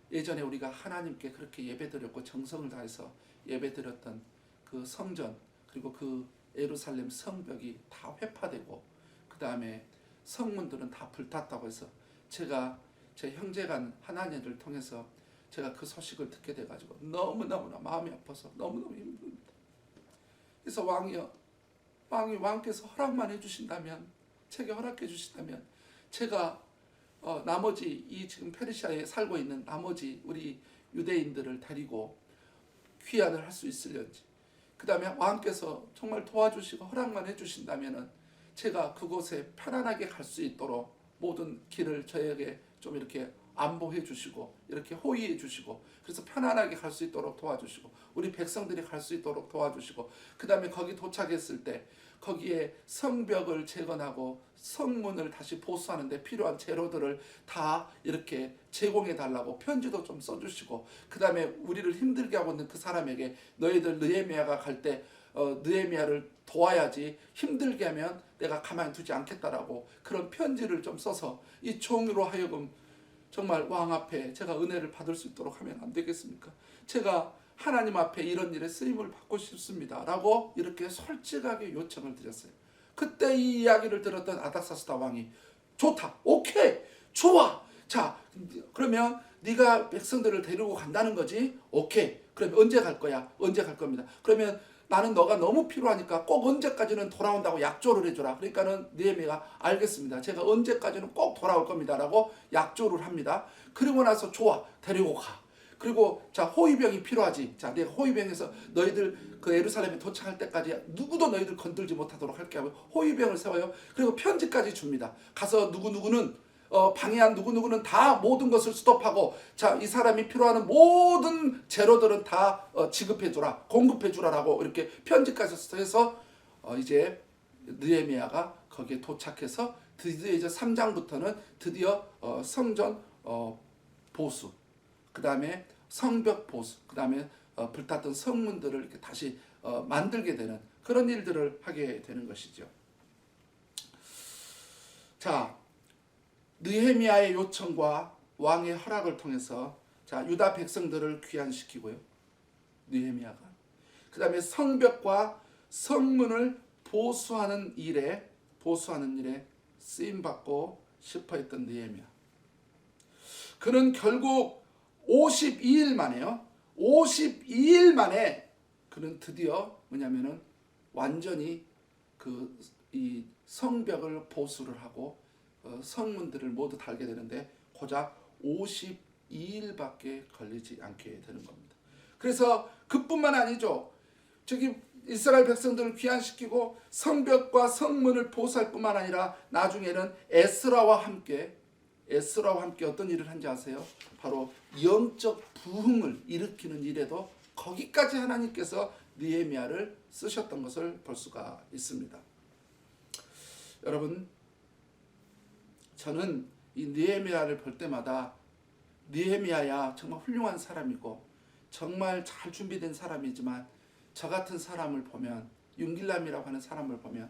예전에 우리가 하나님께 그렇게 예배드렸고 정성을 다해서 예배드렸던 그 성전, 그리고 그 예루살렘 성벽이 다 회파되고 그 다음에 성문들은 다 불탔다고 해서 제가 제 형제간 하나님을 통해서 제가 그 소식을 듣게 돼가지고 너무너무나 마음이 아파서 너무너무 힘듭니다. 그래서 왕께서 허락만 해주신다면, 제게 허락해 주신다면 제가 나머지 이 지금 페르시아에 살고 있는 나머지 우리 유대인들을 데리고 귀환을 할 수 있을런지, 그 다음에 왕께서 정말 도와주시고 허락만 해주신다면 제가 그곳에 편안하게 갈 수 있도록 모든 길을 저에게 좀 이렇게 안보해 주시고 이렇게 호의해 주시고 그래서 편안하게 갈 수 있도록 도와주시고 우리 백성들이 갈 수 있도록 도와주시고 그 다음에 거기 도착했을 때 거기에 성벽을 재건하고 성문을 다시 보수하는데 필요한 재료들을 다 이렇게 제공해 달라고 편지도 좀 써주시고 그 다음에 우리를 힘들게 하고 있는 그 사람에게 너희들 느헤미야가 갈 때 느헤미야를 도와야지 힘들게 하면 내가 가만히 두지 않겠다라고 그런 편지를 좀 써서 이 종으로 하여금 정말 왕 앞에 제가 은혜를 받을 수 있도록 하면 안 되겠습니까? 제가 하나님 앞에 이런 일에 쓰임을 받고 싶습니다 라고 이렇게 솔직하게 요청을 드렸어요. 그때 이 이야기를 들었던 아닥사스다 왕이 좋다, 오케이, 좋아, 자 그러면 네가 백성들을 데리고 간다는 거지? 오케이, 그럼 언제 갈 거야? 언제 갈 겁니다. 그러면 나는 너가 너무 필요하니까 꼭 언제까지는 돌아온다고 약조를 해줘라. 그러니까는 느헤미야가 알겠습니다, 제가 언제까지는 꼭 돌아올 겁니다 라고 약조를 합니다. 그리고 나서 좋아, 데리고 가. 그리고 자 호위병이 필요하지. 자 내가 호위병에서 너희들 그 예루살렘에 도착할 때까지 누구도 너희들 건들지 못하도록 할게 하고 호위병을 세워요. 그리고 편지까지 줍니다. 가서 누구누구는 방해한 누구누구는 다 모든 것을 스톱하고 자 이 사람이 필요한 모든 재료들은 다 지급해주라, 공급해주라라고 이렇게 편지까지 해서 이제 느헤미야가 거기에 도착해서 드디어 이제 3장부터는 드디어 성전 보수, 그 다음에 성벽 보수, 그 다음에 불탔던 성문들을 이렇게 다시 만들게 되는 그런 일들을 하게 되는 것이죠. 자, 느헤미야의 요청과 왕의 허락을 통해서 자 유다 백성들을 귀환시키고요. 느헤미야가 그 다음에 성벽과 성문을 보수하는 일에 쓰임 받고 싶어했던 느헤미야. 그는 결국 52일 만에 그는 드디어 뭐냐면은 완전히 이 성벽을 보수를 하고 성문들을 모두 달게 되는데 고작 52일밖에 걸리지 않게 되는 겁니다. 그래서 그뿐만 아니죠. 저기 이스라엘 백성들을 귀환시키고 성벽과 성문을 보수할 뿐만 아니라 나중에는 에스라와 함께 어떤 일을 한지 아세요? 바로 영적 부흥을 일으키는 일에도 거기까지 하나님께서 느헤미야를 쓰셨던 것을 볼 수가 있습니다. 여러분, 저는 이 느헤미야를 볼 때마다 느헤미야야 정말 훌륭한 사람이고 정말 잘 준비된 사람이지만 저 같은 사람을 보면, 윤길남이라고 하는 사람을 보면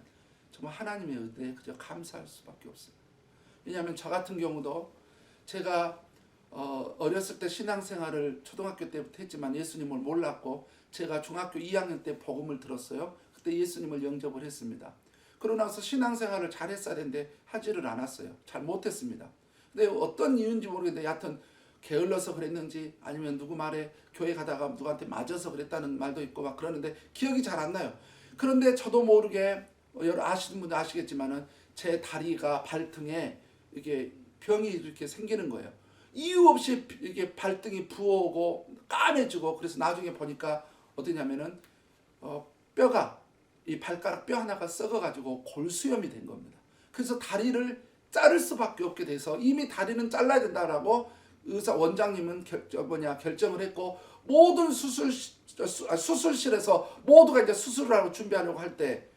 정말 하나님의 은혜에 그저 감사할 수밖에 없어요. 왜냐하면 저 같은 경우도 제가 어렸을 때 신앙생활을 초등학교 때부터 했지만 예수님을 몰랐고 제가 중학교 2학년 때 복음을 들었어요. 그때 예수님을 영접을 했습니다. 그러고 나서 신앙생활을 잘 했어야 되는데 하지를 않았어요. 잘 못했습니다. 근데 어떤 이유인지 모르겠는데 여하튼 게을러서 그랬는지 아니면 누구 말에 교회 가다가 누구한테 맞아서 그랬다는 말도 있고 막 그러는데 기억이 잘 안 나요. 그런데 저도 모르게 여러 아시는 분들 아시겠지만은 제 다리가 발등에 이게 병이 이렇게 생기는 거예요. 이유 없이 이게 발등이 부어오고 까매지고 그래서 나중에 보니까 어떠냐면은 뼈가 이 발가락 뼈 하나가 썩어가지고 골수염이 된 겁니다. 그래서 다리를 자를 수밖에 없게 돼서 이미 다리는 잘라야 된다라고 의사 원장님은 결정을 했고 모든 수술실에서 모두가 이제 수술을 하고 준비하려고 할 때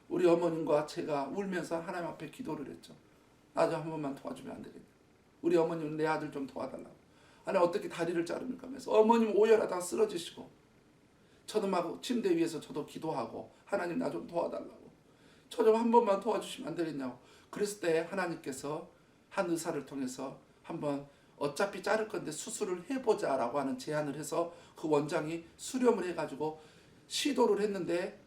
우리 어머님과 제가 울면서 하나님 앞에 기도를 했죠. 나 좀 한 번만 도와주면 안 되겠냐. 우리 어머님은 내 아들 좀 도와달라고. 아니 어떻게 다리를 자릅니까 하면서 어머님 오열하다가 쓰러지시고 저도 막 침대 위에서 저도 기도하고 하나님 나 좀 도와달라고. 저 좀 한 번만 도와주시면 안 되겠냐고. 그랬을 때 하나님께서 한 의사를 통해서 한번 어차피 자를 건데 수술을 해보자라고 하는 제안을 해서 그 원장이 수렴을 해가지고 시도를 했는데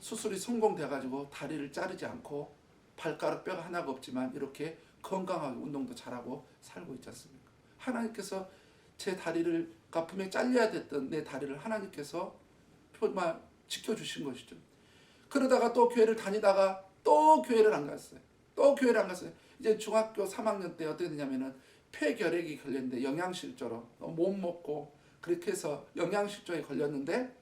수술이 성공돼가지고 다리를 자르지 않고 발가락 뼈가 하나가 없지만 이렇게 건강하게 운동도 잘하고 살고 있지 않습니까? 하나님께서 제 다리를 분명히 잘려야 됐던 내 다리를 하나님께서 정말 지켜주신 것이죠. 그러다가 또 교회를 다니다가 또 교회를 안 갔어요. 이제 중학교 3학년 때 어떻게 되냐면은 폐결핵이 걸렸는데 영양실조로 못 먹고 그렇게 해서 영양실조에 걸렸는데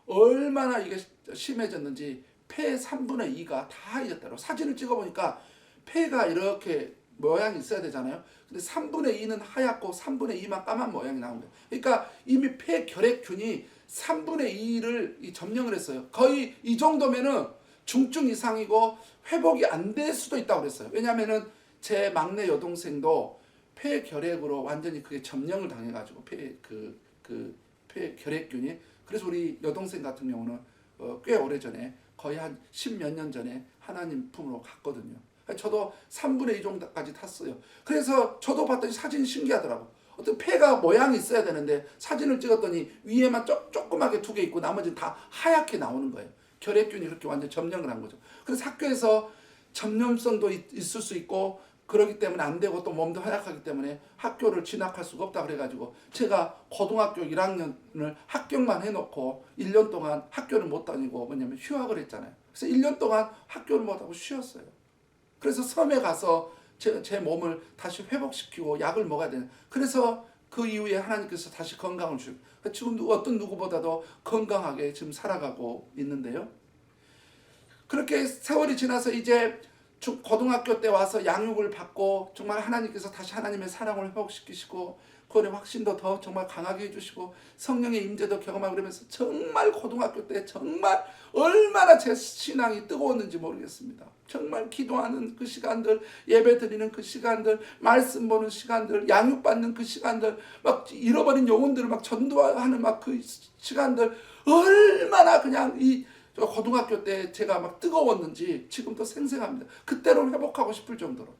얼마나 이게 심해졌는지 폐 3분의 2가 다 잊었다고. 사진을 찍어보니까 폐가 이렇게 모양이 있어야 되잖아요. 근데 3분의 2는 하얗고 3분의 2만 까만 모양이 나온 거예요. 그러니까 이미 폐결핵균이 3분의 2를 점령을 했어요. 거의 이 정도면은 중증 이상이고 회복이 안 될 수도 있다고 그랬어요. 왜냐하면은 제 막내 여동생도 폐결핵으로 완전히 그게 점령을 당해가지고 폐결핵균이. 그래서 우리 여동생 같은 경우는 꽤 오래전에 거의 한 10몇 년 전에 하나님 품으로 갔거든요. 저도 3분의 2 정도까지 탔어요. 그래서 저도 봤더니 사진이 신기하더라고. 어떤 폐가 모양이 있어야 되는데 사진을 찍었더니 위에만 조그맣게 2개 있고 나머지는 다 하얗게 나오는 거예요. 결핵균이 그렇게 완전 점령을 한 거죠. 그래서 학교에서 전염성도 있을 수 있고 그러기 때문에 안 되고 또 몸도 허약하기 때문에 학교를 진학할 수가 없다 그래가지고 제가 고등학교 1학년을 합격만 해놓고 1년 동안 학교를 못 다니고 뭐냐면 휴학을 했잖아요. 그래서 1년 동안 학교를 못하고 쉬었어요. 그래서 섬에 가서 제 몸을 다시 회복시키고 약을 먹어야 되는. 그래서 그 이후에 하나님께서 다시 건강을 주시고 지금 어떤 누구보다도 건강하게 지금 살아가고 있는데요. 그렇게 세월이 지나서 이제 고등학교 때 와서 양육을 받고 정말 하나님께서 다시 하나님의 사랑을 회복시키시고 그의 확신도 더 정말 강하게 해주시고 성령의 임재도 경험하고 그러면서 정말 고등학교 때 정말 얼마나 제 신앙이 뜨거웠는지 모르겠습니다. 정말 기도하는 그 시간들, 예배 드리는 그 시간들, 말씀 보는 시간들, 양육받는 그 시간들, 막 잃어버린 영혼들을 막 전도하는 막 그 시간들, 얼마나 그냥 이 고등학교 때 제가 막 뜨거웠는지 지금도 생생합니다. 그때로 회복하고 싶을 정도로.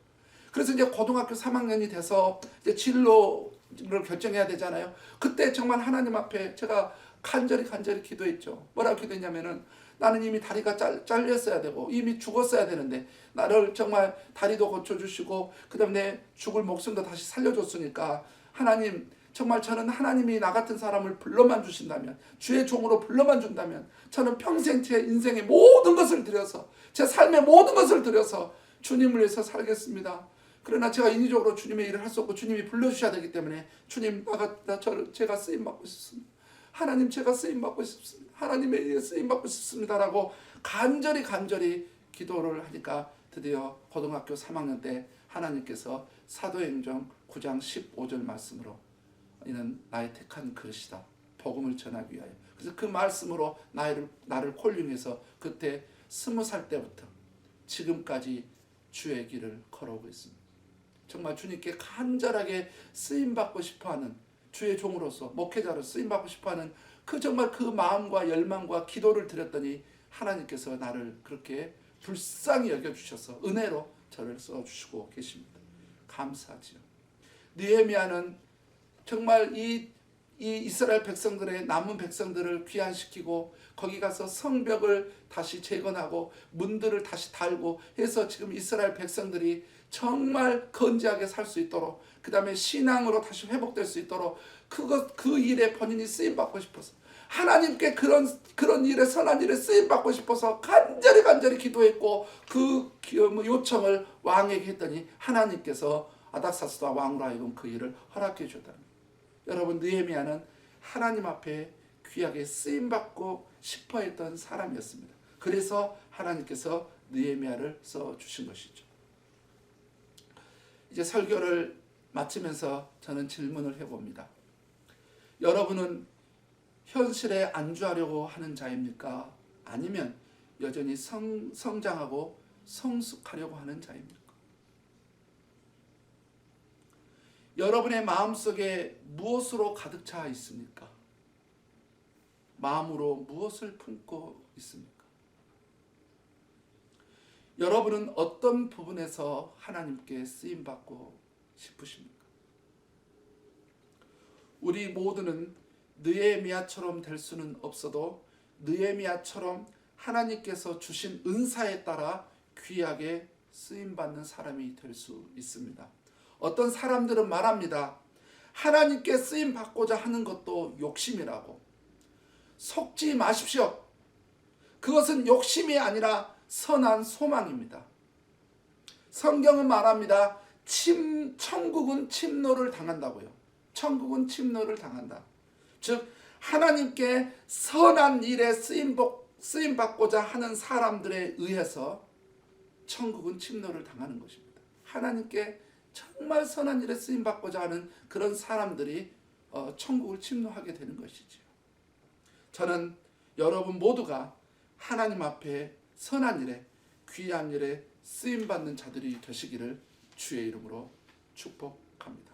그래서 이제 고등학교 3학년이 돼서 이제 진로를 결정해야 되잖아요. 그때 정말 하나님 앞에 제가 간절히 기도했죠. 뭐라고 기도했냐면은 나는 이미 다리가 잘렸어야 되고 이미 죽었어야 되는데 나를 정말 다리도 고쳐주시고 그 다음에 내 죽을 목숨도 다시 살려줬으니까 하나님 정말 저는 하나님이 나 같은 사람을 불러만 주신다면 주의 종으로 불러만 준다면 저는 평생 제 인생의 모든 것을 들여서 제 삶의 모든 것을 들여서 주님을 위해서 살겠습니다. 그러나 제가 인위적으로 주님의 일을 할 수 없고 주님이 불러주셔야 되기 때문에 주님 제가 쓰임받고 싶습니다. 하나님 제가 쓰임받고 싶습니다. 하나님의 일에 쓰임받고 싶습니다 라고 간절히 기도를 하니까 드디어 고등학교 3학년 때 하나님께서 사도행전 9장 15절 말씀으로 이는 나의 택한 그릇이다. 복음을 전하기 위하여. 그래서 그 말씀으로 나를 콜링해서 그때 20살 때부터 지금까지 주의 길을 걸어오고 있습니다. 정말 주님께 간절하게 쓰임받고 싶어하는 주의 종으로서 목회자로 쓰임받고 싶어하는 정말 그 마음과 열망과 기도를 드렸더니 하나님께서 나를 그렇게 불쌍히 여겨주셔서 은혜로 저를 써주시고 계십니다. 감사하지요. 느헤미야는 정말 이 이스라엘 백성들의 남은 백성들을 귀환시키고 거기 가서 성벽을 다시 재건하고 문들을 다시 달고 해서 지금 이스라엘 백성들이 정말 건재하게 살 수 있도록 그 다음에 신앙으로 다시 회복될 수 있도록 그 일에 본인이 쓰임받고 싶어서 하나님께 그런 일에 선한 일에 쓰임받고 싶어서 간절히 기도했고 그 요청을 왕에게 했더니 하나님께서 아닥사스다 왕으로 하여금 그 일을 허락해 주었다. 여러분 느헤미야는 하나님 앞에 귀하게 쓰임받고 싶어했던 사람이었습니다. 그래서 하나님께서 느헤미야를 써주신 것이죠. 이제 설교를 마치면서 저는 질문을 해봅니다. 여러분은 현실에 안주하려고 하는 자입니까? 아니면 여전히 성장하고 성숙하려고 하는 자입니까? 여러분의 마음속에 무엇으로 가득 차 있습니까? 마음으로 무엇을 품고 있습니까? 여러분은 어떤 부분에서 하나님께 쓰임받고 싶으십니까? 우리 모두는 느헤미야처럼 될 수는 없어도 느헤미야처럼 하나님께서 주신 은사에 따라 귀하게 쓰임받는 사람이 될 수 있습니다. 어떤 사람들은 말합니다. 하나님께 쓰임받고자 하는 것도 욕심이라고. 속지 마십시오. 그것은 욕심이 아니라 선한 소망입니다. 성경은 말합니다. 천국은 침노를 당한다고요. 천국은 침노를 당한다. 즉 하나님께 선한 일에 쓰임받고자 하는 사람들에 의해서 천국은 침노를 당하는 것입니다. 하나님께 정말 선한 일에 쓰임 받고자 하는 그런 사람들이 천국을 침노하게 되는 것이지요. 저는 여러분 모두가 하나님 앞에 선한 일에 귀한 일에 쓰임 받는 자들이 되시기를 주의 이름으로 축복합니다.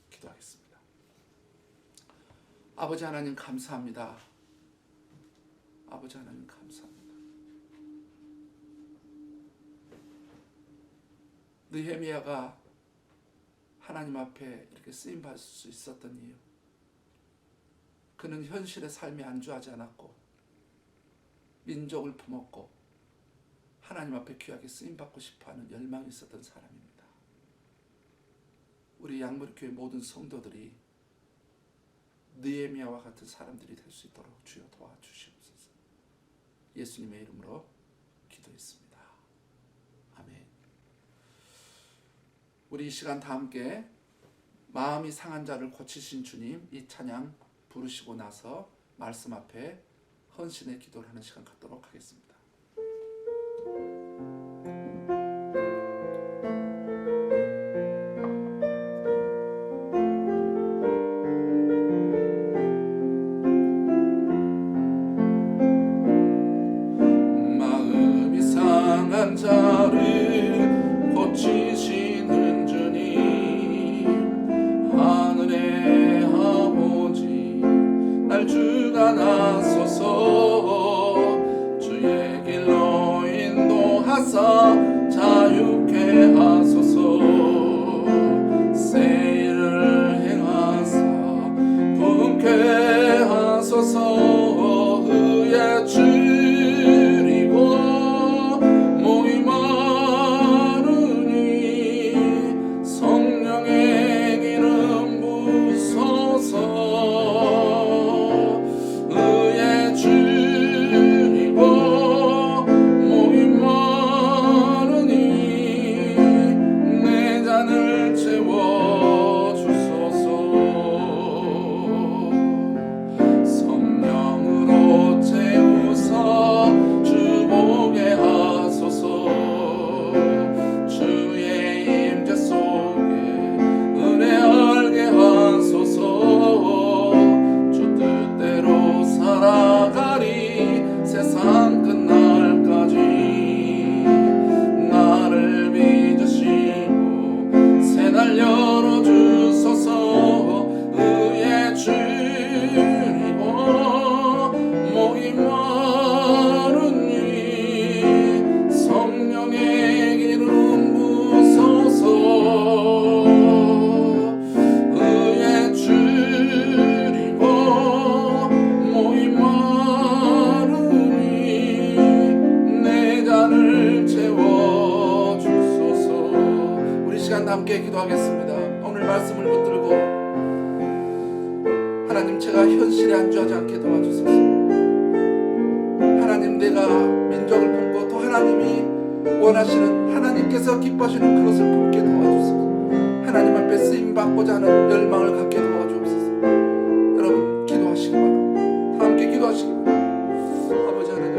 기도하겠습니다. 아버지 하나님 감사합니다. 아버지 하나님 감사합니다. 느헤미야가 하나님 앞에 이렇게 쓰임 받을 수 있었던 이유, 그는 현실의 삶에 안주하지 않았고 민족을 품었고 하나님 앞에 귀하게 쓰임 받고 싶어하는 열망이 있었던 사람입니다. 우리 양무리교회 모든 성도들이 느헤미야와 같은 사람들이 될 수 있도록 주여 도와주시옵소서. 예수님의 이름으로 기도했습니다. 아멘. 우리 이 시간 다 함께 마음이 상한 자를 고치신 주님, 이 찬양 부르시고 나서 말씀 앞에 헌신의 기도를 하는 시간 갖도록 하겠습니다. 마음이 상한 자를 고치시는 주님, 하늘의 아버지 날 주관하소서. 주의 길로 인도하사 자유케 하소서. 새 일을 행하사 부흥케 하소서. 의에 줄이고 목이 마르니 성령의 기름 부소서. 의에 줄이고 목이 마르니 내 잔을 채워 주소서. 성령으로 채우사 주보게 하소서. 주의 임재 속에 은혜 알게 하소서. 주 뜻대로 살아가리 세상 끝날까지. 나를 빚으시고 새날 열어주소서. 의에 줄이고 목이 마르니 성령의 기름 부소서. 의에 줄이고 목이 마르니 내 잔을 채워주소서. 우리 시간 함께 기도하겠습니다. 오늘 말씀을 붙들고 하나님, 제가 현실에 안주하지 않게 도와주소서. 하나님, 내가 민족을 품고 또 하나님이 원하시는, 하나님께서 기뻐하시는 그것을 품게 도와주소서. 하나님 앞에 쓰임받고자 하는 열망을 갖게 도와주옵소서. 여러분 기도하시기 바랍니다. 다 함께 기도하시기 바랍니다. 아버지 하나님,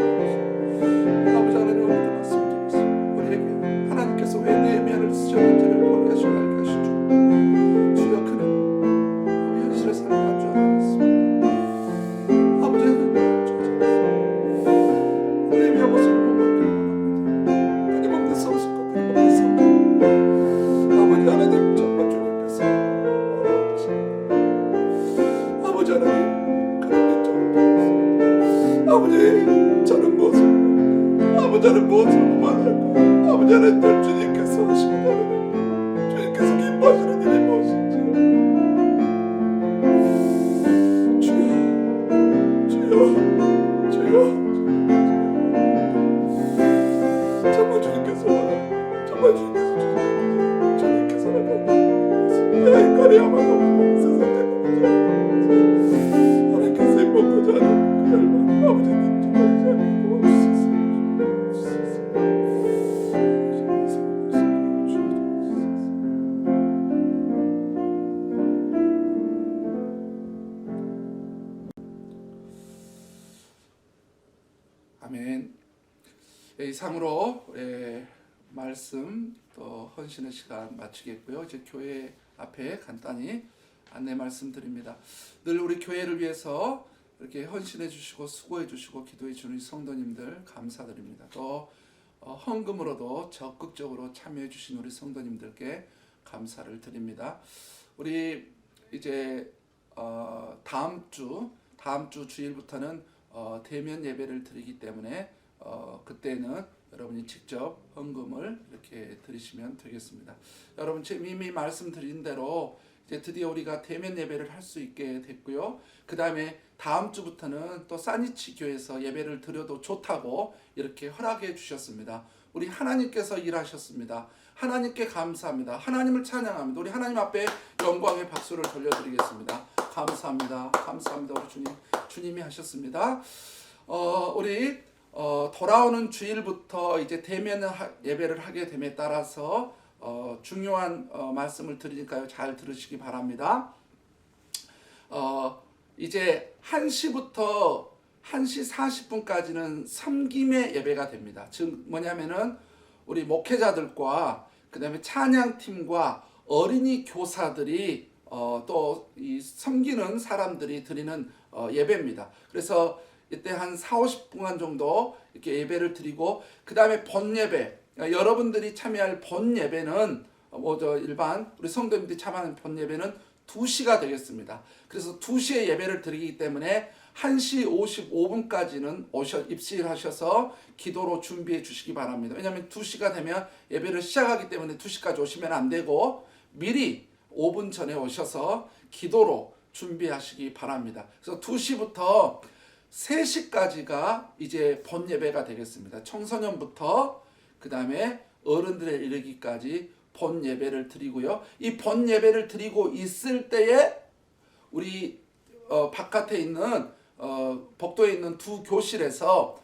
아버지 하나님, 오늘도 말씀드리겠습니다. 우리에게 하나님께서 왜 느헤미야를 쓰셨는지를 보게 하시고 알게 하시죠. 주여, 그는 현실의 삶에 안주하지 않았습니다. 아버지는 느헤미야 모습을 보고 끊임없는 성숙과 끊임없는 성공. 아버지 하나님, 정말 주님께서 어려우십니다. 아버지 하나님, 그런 민족을 보면서 아버지, 저는 무엇을, 아버지 하나님 무엇을 보만할까? 아버지 하나님, 늘 주님께서 하시고 주님께서 기뻐하시는 일이 무엇인지 주여, 주여, 주여, 정말 주님께서 정말 주님께서는 내 인간이야말로 세상 하나님께서 입고자 하는 그 열망, 아버지님 정말 도와주소서. 아멘. 이상으로 말씀 또 헌신의 시간 마치겠고요. 이제 교회 앞에 간단히 안내 말씀드립니다. 늘 우리 교회를 위해서 이렇게 헌신해 주시고 수고해 주시고 기도해 주는 성도님들 감사드립니다. 또 헌금으로도 적극적으로 참여해 주신 우리 성도님들께 감사를 드립니다. 우리 이제 다음 주 주일부터는 대면 예배를 드리기 때문에 그때는 여러분이 직접 헌금을 이렇게 드리시면 되겠습니다. 여러분 지금 이미 말씀드린 대로 이제 드디어 우리가 대면 예배를 할 수 있게 됐고요. 그 다음에 다음 주부터는 또 사니치 교회에서 예배를 드려도 좋다고 이렇게 허락해 주셨습니다. 우리 하나님께서 일하셨습니다. 하나님께 감사합니다. 하나님을 찬양합니다. 우리 하나님 앞에 영광의 박수를 돌려드리겠습니다. 감사합니다. 감사합니다. 우리 주님이 하셨습니다. 우리 돌아오는 주일부터 이제 대면 예배를 하게 됨에 따라서 중요한 말씀을 드리니까요. 잘 들으시기 바랍니다. 이제 1시부터 1시 40분까지는 섬김의 예배가 됩니다. 즉 뭐냐면은 우리 목회자들과 그 다음에 찬양팀과 어린이 교사들이 또 이 섬기는 사람들이 드리는 예배입니다. 그래서 이때 한 4-50분 정도 이렇게 예배를 드리고 그 다음에 본예배, 여러분들이 참여할 본예배는 일반 우리 성도님들이 참여하는 본예배는 2시가 되겠습니다. 그래서 2시에 예배를 드리기 때문에 1시 55분까지는 입실하셔서 기도로 준비해 주시기 바랍니다. 왜냐하면 2시가 되면 예배를 시작하기 때문에 2시까지 오시면 안 되고 미리 5분 전에 오셔서 기도로 준비하시기 바랍니다. 그래서 2시부터 3시까지가 이제 본 예배가 되겠습니다. 청소년부터 그 다음에 어른들에 이르기까지 본 예배를 드리고요. 이 본 예배를 드리고 있을 때에 우리 바깥에 있는 복도에 있는 두 교실에서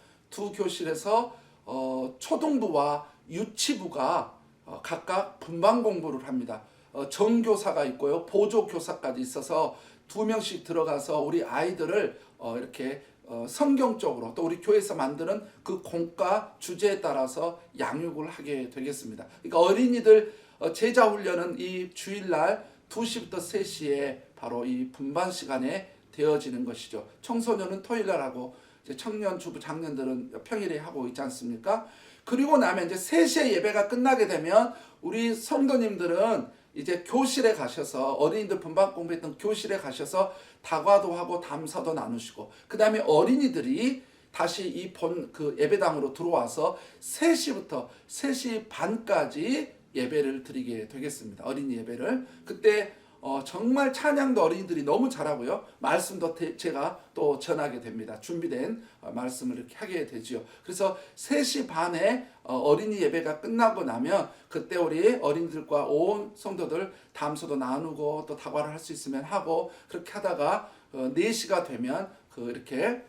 초등부와 유치부가 각각 분반 공부를 합니다. 정교사가 있고요, 보조교사까지 있어서 2명씩 들어가서 우리 아이들을 이렇게 성경적으로 또 우리 교회에서 만드는 그 공과 주제에 따라서 양육을 하게 되겠습니다. 그러니까 어린이들 제자 훈련은 이 주일날 2시부터 3시에 바로 이 분반 시간에 되어지는 것이죠. 청소년은 토요일날 하고 이제 청년, 주부, 장년들은 평일에 하고 있지 않습니까? 그리고 나면 이제 3시에 예배가 끝나게 되면 우리 성도님들은 이제 교실에 가셔서 어린이들 분반 공부했던 교실에 가셔서 다과도 하고 담사도 나누시고 그 다음에 어린이들이 다시 이 그 예배당으로 들어와서 3시부터 3시 반까지 예배를 드리게 되겠습니다. 어린이 예배를. 그때 정말 찬양도 어린이들이 너무 잘하고요. 말씀도 제가 또 전하게 됩니다. 준비된 말씀을 이렇게 하게 되지요. 그래서 3시 반에 어린이 예배가 끝나고 나면 그때 우리 어린이들과 온 성도들 담소도 나누고 또 다과를 할 수 있으면 하고 그렇게 하다가 4시가 되면 이렇게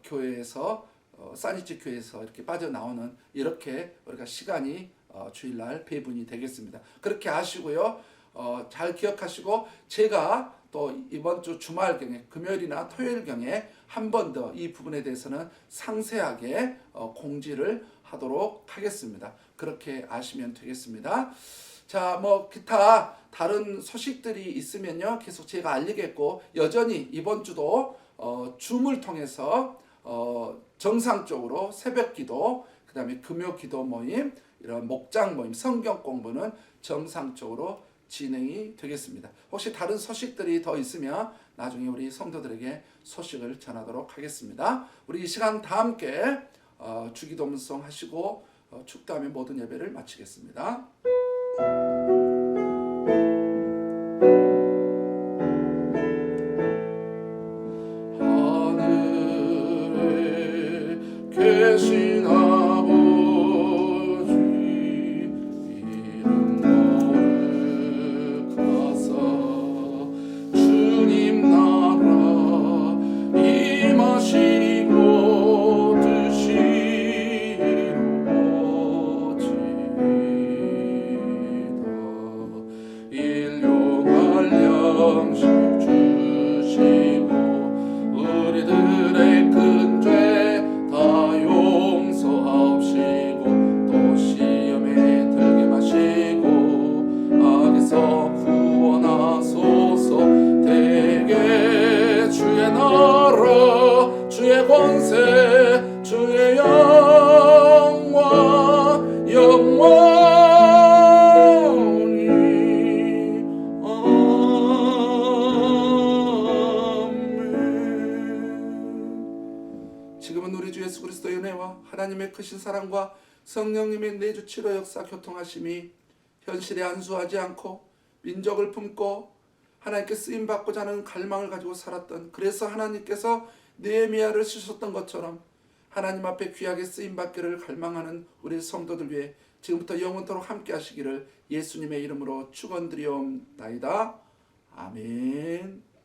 교회에서 사니치 교회에서 이렇게 빠져나오는 이렇게 우리가 시간이 주일날 배분이 되겠습니다. 그렇게 하시고요. 잘 기억하시고 제가 또 이번 주 주말경에 금요일이나 토요일경에 한 번 더 이 부분에 대해서는 상세하게 공지를 하도록 하겠습니다. 그렇게 아시면 되겠습니다. 자, 기타 다른 소식들이 있으면요 계속 제가 알리겠고 여전히 이번 주도 줌을 통해서 정상적으로 새벽기도 그 다음에 금요기도 모임 이런 목장 모임 성경 공부는 정상적으로 진행이 되겠습니다. 혹시 다른 소식들이 더 있으면 나중에 우리 성도들에게 소식을 전하도록 하겠습니다. 우리 이 시간 다 함께 주기도문송 하시고 축도하며 모든 예배를 마치겠습니다. 하늘에 계신 남은 우리 주 예수 그리스도의 은혜와 하나님의 크신 사랑과 성령님의 내주치료 역사 교통하심이 현실에 안수하지 않고 민족을 품고 하나님께 쓰임받고자 하는 갈망을 가지고 살았던, 그래서 하나님께서 느헤미야를 쓰셨던 것처럼 하나님 앞에 귀하게 쓰임받기를 갈망하는 우리 성도들 위해 지금부터 영원토록 함께 하시기를 예수님의 이름으로 축원드리옵나이다. 아멘.